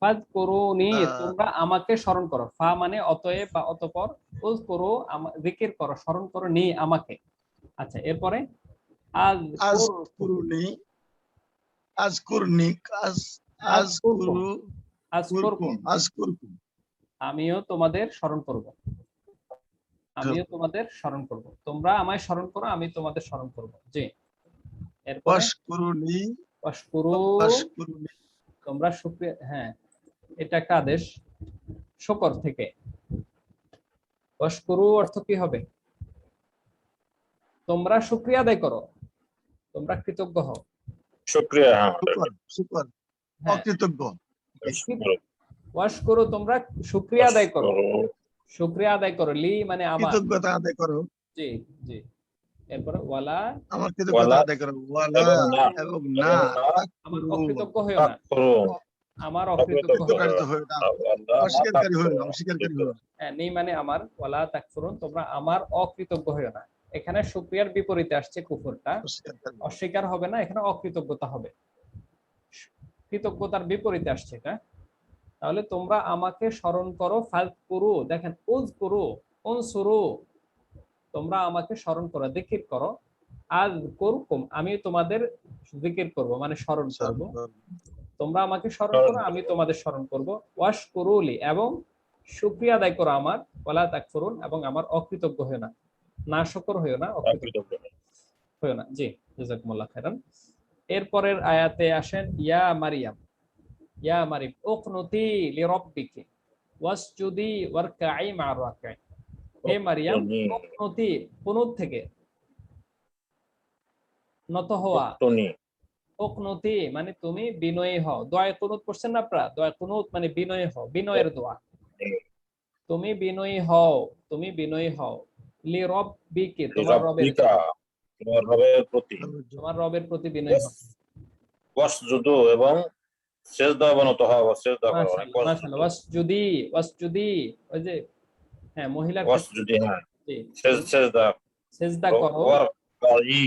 ফাযকুরুনি, আহ, তোমরা আমাকে স্মরণ করো। ফা মানে অতএব বা অতঃপর, উযকুরু জিকির করো, স্মরণ করো, নি আমাকে। আচ্ছা, এরপরে আযকুরুনি, আযকুরনিক, আযকুরকুম, আযকুরকুম, আমিও তোমাদের স্মরণ করব, আমিও তোমাদের স্মরণ করব। তোমরা আমায় স্মরণ করো, আমি তোমাদের স্মরণ করব। জি, এরপরে ওয়াশকুরুনি, ওয়াশকুরু, ওয়াশকুরুনি, তোমরা শুকরিয়া। হ্যাঁ, এটা একটা আদেশ শুকর থেকে। ওয়াশকুরু অর্থ কি হবে? তোমরা শুকরিয়া আদায় করো, তোমরা কৃতজ্ঞ হও। শুকরিয়া, হ্যাঁ, শুকর, হ্যাঁ, অকৃতজ্ঞ। ওয়াশকুরু, তোমরা শুকরিয়া আদায় করো, শুকরিয়া আদায় করো, লি মানে আমার। কৃতজ্ঞতা আদায় করো, জি জি। এরপরে ওয়ালা, আমার কৃতজ্ঞতা আদায় করো। ওয়ালা এবং না, আমার অকৃতজ্ঞ হইও না, আমার অকৃতজ্ঞ হইও না। অকৃতজ্ঞ হয়ে না, অস্বীকারী হয়ে না, অস্বীকারী হয়ে না। হ্যাঁ, নেই মানে আমার, ওয়ালা তাকফুরুন, তোমরা আমার অকৃতজ্ঞ হইও না। এখানে শুকরিয়ার বিপরীতে আসছে কুফরটা, অস্বীকারী। অস্বীকার হবে না, এখানে অকৃতজ্ঞতা হবে। কৃতজ্ঞতার বিপরীতে আসছে এটা। তাহলে তোমরা আমাকে স্মরণ করো, ফাযকুরু, দেখেন উযকুরু, উনসুরু, তোমরা আমাকে স্মরণ করো, জিকির করো। আযকুরকুম, আমি তোমাদের জিকির করব, মানে স্মরণ করব। তোমরা আমাকে স্মরণ করো, আমি তোমাদের স্মরণ করব। ওয়াশকুরুলি, এবং শুকরিয়া আদায় করো আমার, ওয়ালা তাকফুরুন, এবং আমার অকৃতজ্ঞ হইও না, নাশকর হইও না, অকৃতজ্ঞ হইও না। জি, জাযাকুমুল্লাহ খাইরান। এরপরের আয়াতে আসেন, ইয়া মারিয়াম, ইয়া মারিয়াম উকনুতি লিরাব্বিকি ওয়াসজুদি ওয়ারকাই মা'আর রাকিঈন। হে মারিয়াম, উকনুতি, কুনুত থেকে, নত হওয়া। উকনুতি মানে তুমি বিনয়ী হও। দোয়ায়ে কুনুত পড়ছেন না আপনারা? দোয়ায়ে কুনুত মানে বিনয়ী হও, বিনয়ের দোয়া। তুমি বিনয়ী হও, তুমি বিনয়ী হও। লিরাব্বিকি, তোমার রবের প্রতি, তোমার রবের প্রতি বিনয়ী হও। ওয়াসজুদু, এবং সিজদা অবনত হও, সিজদা করো। মাশাআল্লাহ, মাশাআল্লাহ। ওয়াসজুদি, ওয়াসজুদি, ওই যে হ্যাঁ, মহিলার ওয়াসজুদি, হ্যাঁ, জি, সিজদা, সিজদা করো ওয়ারকাই,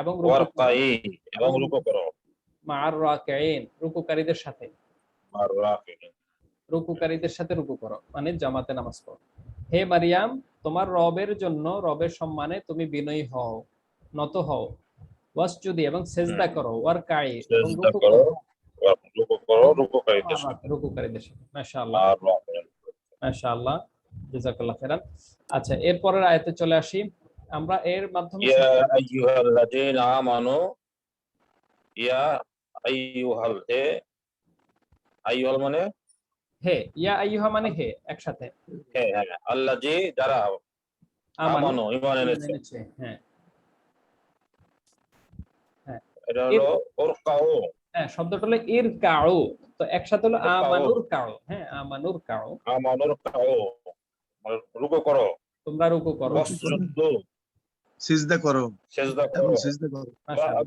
এবং ওয়ারকাই, এবং রুকু করো। মা'আর রাকিঈন, রুকুকারীদের সাথে, আর রাকিঈন, রুকুকারীদের সাথে রুকু করো, মানে জামাতে নামাজ পড়ো। হে মারিয়াম, তোমার রবের জন্য, রবের সম্মানে তুমি বিনয়ী হও, নত হও। ওয়াসজুদি, এবং সিজদা করো। ওয়ারকাই, এবং সিজদা রুকু করো, করো, রুকু করো রুকুকারীদের সাথে। রুকুকারীদের সাথে। মাশাআল্লাহ। আর রাকিঈন, মাশাআল্লাহ, জাযাকাল্লাহ খাইরান। আচ্ছা, এরপরের আয়াতে চলে আসি। আমরা এর মাধ্যমে ইয়া আইয়ুহাল্লাযীনা আমানু, ইয়া আইয়ুহাল, হে আইয়ুহাল মানে হে, ইয়া আইয়ুহা মানে হে, একসাথে। হ্যাঁ হ্যাঁ, আল্লাযী যারা আমানু ঈমান এনেছে, এনেছে, হ্যাঁ হ্যাঁ এটা হলো ওরকাউ, হ্যাঁ, শব্দটা হলো ইরকাউ, তো একসাথে হলো ইরকাউ। আমানুর কাউ। হ্যাঁ, আমানুর কাউ, আমানুর কাউ, রুকু করো, তোমরা রুকু করো, ওয়াসজুদু, সিজদা করো সিজদা এবং করো, সিজদা করো। মাশাআল্লাহ।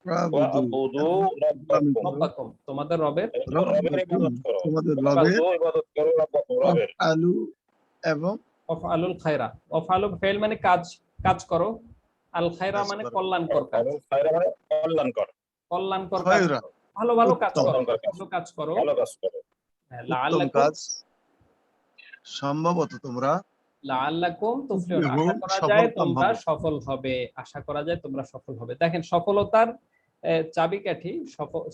ওয়াবুদু রাব্বাকুম, রব্বাকুম, তোমাদের রবের রবের ইবাদত করো, তোমাদের রবের ইবাদত করো রাব্বাকুম, রবের। আলু এবং ওয়াফআলুল খায়রা, ওয়াফআলু ফেল মানে কাজ, কাজ করো, আল খায়রা কাজ মানে করো। কল্যাণকর কাজ, এবং খায়রা মানে কল্যাণকর, কল্যাণকর কাজ খয়রা, করো, ভালো ভালো কাজ করো, কল্যাণকর কাজ, ভালো কাজ করো। ভালো কাজ করো। হ্যাঁ, উত্তম লাআল্লাকুম, কাজ, সম্ভবত তোমরা লাআল্লাকুম তুফলিহুন, তুফলিহুন, আশা করা যায় সফলকাম তোমরা হবে। সফল হবে, আশা করা যায় তোমরা সফল হবে। দেখেন, সফলতার চাবিকাঠি,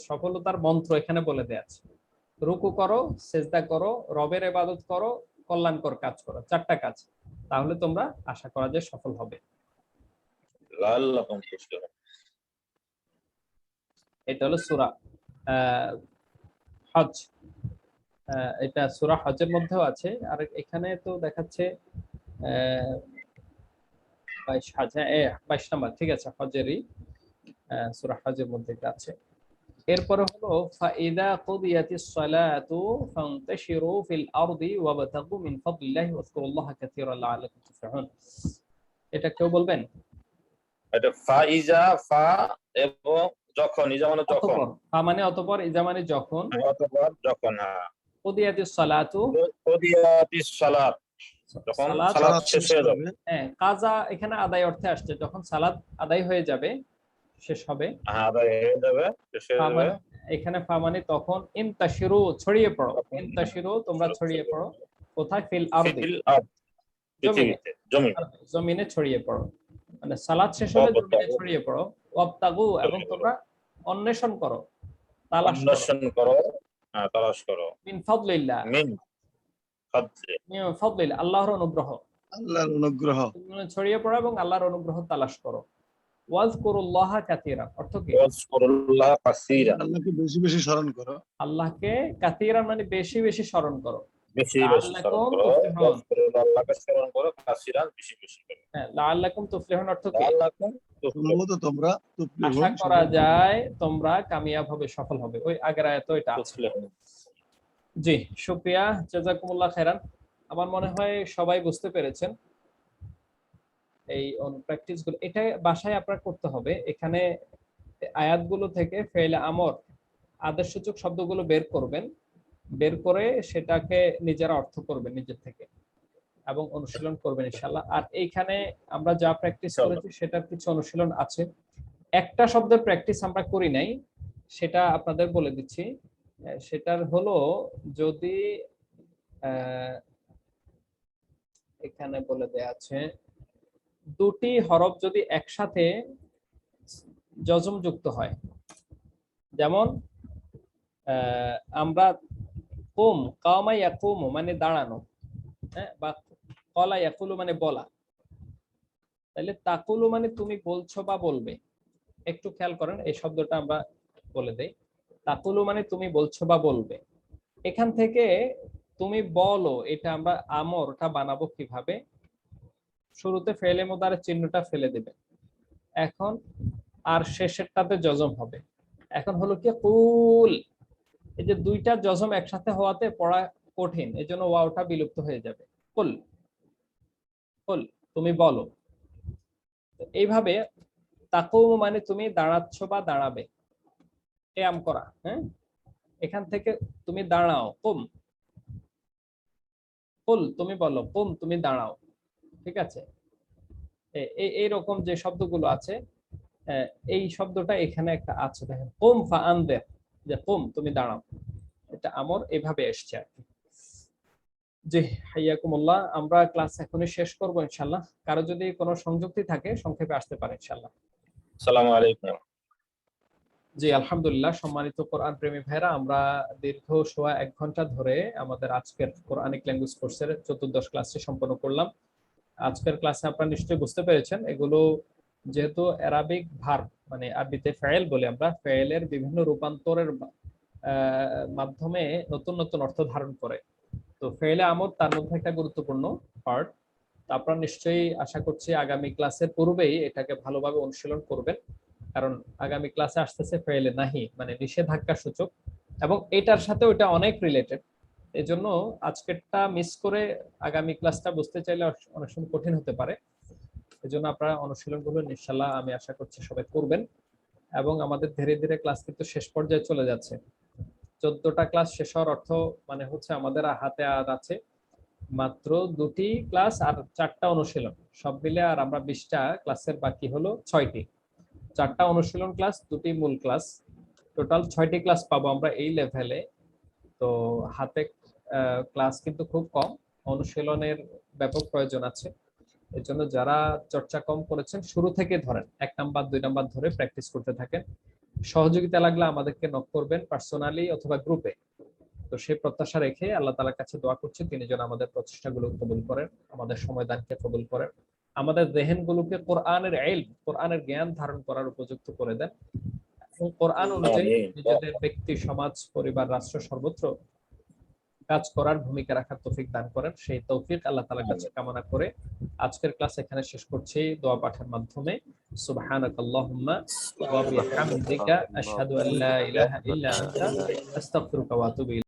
সফলতার মন্ত্র এখানে বলে দেয়া আছে। রুকু করো, সিজদা করো, রবের ইবাদত করো, কল্যাণকর কাজ করো, 4টা কাজ, তাহলে তোমরা আশা করা যায় সফল হবে। লাআল্লাকুম তুফলিহুন। এটা হলো সূরা হজ, এটা সূরা হজের মধ্যেও আছে। আর এখানে তো দেখাচ্ছে 22 নাম্বার, ঠিক আছে, হজেরই সূরা হজের মধ্যে এটা আছে। এরপরে হলো ফাইদা কুদিয়াতিস সালাতু ফান্তাশিরু ফিল আরদি ওয়াবতাগু মিন ফাদলিল্লাহি ওয়াজকুরুল্লাহা কাসীরান লাআল্লাকুম তুফলিহুন। এটা কেউ বলবেন? এটা ফাইজা, ফা এবং যখন, ইজা মানে যখন, অতঃপর, ফা মানে অতঃপর, ইজা মানে যখন, অতঃপর যখন, হ্যাঁ, কুদিয়াতিস সালাতু, কুদিয়াতিস সালাত, যখন সালাত, সালাত শেষ হয়ে যাবে, হ্যাঁ, কাজা এখানে আদায় অর্থে আসছে, যখন সালাত আদায় হয়ে যাবে, শেষ হবে, হ্যাঁ, আদায় হয়ে যাবে, শেষ হয়ে ফা যাবে, মানে, এখানে ফা মানে তখন, ইনতাশিরু ছড়িয়ে পড়ো, ইনতাশিরু তোমরা ছড়িয়ে পড়ো, কোথায়? ফিল আরদি, ফিল আরদ, পৃথিবীতে, জমিন, জমিনে ছড়িয়ে পড়ো, মানে সালাত শেষ হলে জমিনে ছড়িয়ে পড়ো। ওয়াবতাগু, এবং তোমরা অন্বেষণ করো, তালাশ করো, অন্বেষণ করো, হ্যাঁ, তালাশ করো, মিন ফাদলিল্লাহ, মিন ফাদলি, মিন ফাদলিল্লাহ, আল্লাহর অনুগ্রহ, আল্লাহর অনুগ্রহ, তোমরা ছড়িয়ে পড়ো এবং আল্লাহর অনুগ্রহ তালাশ করো। ওয়াজকুরুল্লাহা কাসীরান, অর্থ কি? ওয়াজকুরুল্লাহ কাসীরা, আল্লাহকে বেশি বেশি স্মরণ করো। আল্লাহকে কাসীরান মানে বেশি বেশি স্মরণ করো, বেশি বেশি স্মরণ করো, ওয়াজকুরুল্লাহকে স্মরণ করো, কাসীরান বেশি বেশি করো, হ্যাঁ, লাআল্লাকুম তুফলিহুন অর্থ কি? লাআল্লাকুম তুফলিহুন, সম্ভবত তোমরা আশা তুফলিহুন, করা যায় তোমরা কামিয়াব হবে, সফল হবে। ওই আগের আয়াতে এটা আছে। তুফলিহুন। জি, শুকরিয়া, জাযাকুমুল্লাহ খাইরান। আমার মনে হয় সবাই বুঝতে পেরেছেন এই প্র্যাকটিস গুলো। এটা বাসায় আপনার করতে হবে। এখানে আয়াতগুলো থেকে ফেলে আমর, আদেশসূচক শব্দগুলো বের করবেন, বের করে সেটাকে নিজেরা অর্থ করবেন নিজের থেকে এবং অনুশীলন করবেন ইনশাআল্লাহ। আর এইখানে আমরা যা প্র্যাকটিস করেছি সেটার কিছু অনুশীলন আছে। একটা শব্দের প্র্যাকটিস আমরা করি নাই, সেটা আপনাদের বলে দিচ্ছি। সেটার হলো, যদি এখানে বলে দেয়া আছে, দুটি হরফ যদি একসাথে যজম যুক্ত হয়, যেমন আমরা কুম, কামা ইয়াকুমু মানে দাঁড়ানো, হ্যাঁ, বা কলা ইয়াকুলু মানে বলা, তাহলে তাকুলু মানে তুমি বলছো বা বলবে। একটু খেয়াল করেন, এই শব্দটা আমরা বলে দেই। তাকুলু মানে তুমি বলছো বা বলবে। এখান থেকে তুমি বলো, এটা আমরা আমরটা বানাবো কিভাবে? শুরুতে ফেলে মুদারের চিহ্নটা ফেলে দেবে, এখন আর শেষেরটাতে যজম হবে। এখন হলো কি কুল, এই যে দুইটা যজম একসাথে হওয়াতে পড়া কঠিন, এই জন্য ওয়াওটা বিলুপ্ত হয়ে যাবে। কুল, কুল তুমি বলো। এইভাবে তাকুমু মানে তুমি দাঁড়াচ্ছ বা দাঁড়াবে, কিয়াম করা, হ্যাঁ, এখান থেকে তুমি দাঁড়াও, কুম, কুল তুমি বলো, কুম তুমি দাঁড়াও, ঠিক আছে। এইরকম যে শব্দগুলো আছে, এই শব্দটা এখানে একটা আছে, দেখেন, কুম ফাআনদির, যে কুম তুমি দাঁড়াও, এটা আমর এভাবে এসছে আর কি। জি, হাইয়াকুমুল্লাহ। আমরা ক্লাস এখনই শেষ করব ইনশাআল্লাহ। কারো যদি কোনো সংযুক্তি থাকে সংক্ষেপে আসতে পারে ইনশাআল্লাহ। আসসালামু আলাইকুম। জি আলহামদুলিল্লাহ, সম্মানিত কোরআন প্রেমী ভাইরা, আমরা দীর্ঘ সোয়া 1 ঘন্টা ধরে আমাদের আজকের কোরআনিক ল্যাঙ্গুয়েজ কোর্সের 14th ক্লাসটি সম্পন্ন করলাম। আজকের ক্লাসে আপনারা নিশ্চয়ই বুঝতে পেরেছেন, এগুলো যেহেতু অ্যারাবিক ভার্ব মানে আরবিতে ফাইল বলে, আমরা ফাইলের বিভিন্ন রূপান্তরের মাধ্যমে নতুন নতুন অর্থ ধারণ করে। তো ফাইলে আমর তার মধ্যে একটা গুরুত্বপূর্ণ পার্ট। আপনারা নিশ্চয়ই আশা করছি আগামী ক্লাসের পূর্বেই এটাকে ভালোভাবে অনুশীলন করবেন, কারণ আগামী ক্লাসে আসতেছে ফাইলে নাহি মানে নিষেধাজ্ঞা সূচক, এবং এটার সাথে ওটা অনেক রিলেটেড। এই জন্য আজকেরটা মিস করে আগামী ক্লাসটা বুঝতে চাইলে অনেক সময় কঠিন হতে পারে। এই জন্য আপনারা অনুশীলনগুলো ইনশাল্লাহ আমি আশা করছি সবাই করবেন। এবং আমাদের ধীরে ধীরে ক্লাস কিন্তু শেষ পর্যায়ে চলে যাচ্ছে। 14টা ক্লাস শেষ হওয়ার অর্থ মানে হচ্ছে আমাদের হাতে আর আছে মাত্র 2টি ক্লাস আর 4টা অনুশীলন, সব মিলে আর আমরা 20টা ক্লাসের বাকি হলো 6টি। 4টা অনুশীলন ক্লাস, 2টি মূল ক্লাস, টোটাল 6টি ক্লাস পাবো আমরা এই লেভেলে। তো হাতে ক্লাস কিন্তু খুব কম, অনুশীলনের ব্যাপক প্রয়োজন আছে। এর জন্য যারা চর্চা কম করেছেন শুরু থেকে ধরেন 1 নাম্বার 2 নাম্বার ধরে প্র্যাকটিস করতে থাকেন। সহযোগিতা লাগলে আমাদেরকে নক করবেন পার্সোনালি অথবা গ্রুপে। তো সেই প্রত্যাশা রেখে আল্লাহ তাআলার কাছে দোয়া করছি তিনি যেন আমাদের প্রচেষ্টাগুলো কবুল করেন, আমাদের সময়দানকে কবুল করেন, আমাদের জেহেনগুলোকে কোরআনের ইলম, কোরআনের জ্ঞান ধারণ করার উপযুক্ত করে দেন, এবং কোরআন অনুযায়ী নিজেদের ব্যক্তি, সমাজ, পরিবার, রাষ্ট্র সর্বত্র কাজ করার ভূমিকা রাখার তৌফিক দান করেন। সেই তৌফিক আল্লাহ তাআলার কাছে কামনা করে আজকের ক্লাস এখানে শেষ করছি দোয়া পাঠের মাধ্যমে। সুবহানাকাল্লাহুম্মা ওয়া বিহামদিকা আশহাদু আল্লা ইলাহা ইল্লা আনতা আস্তাগফিরুকা ওয়া আতুবু ইলাইক।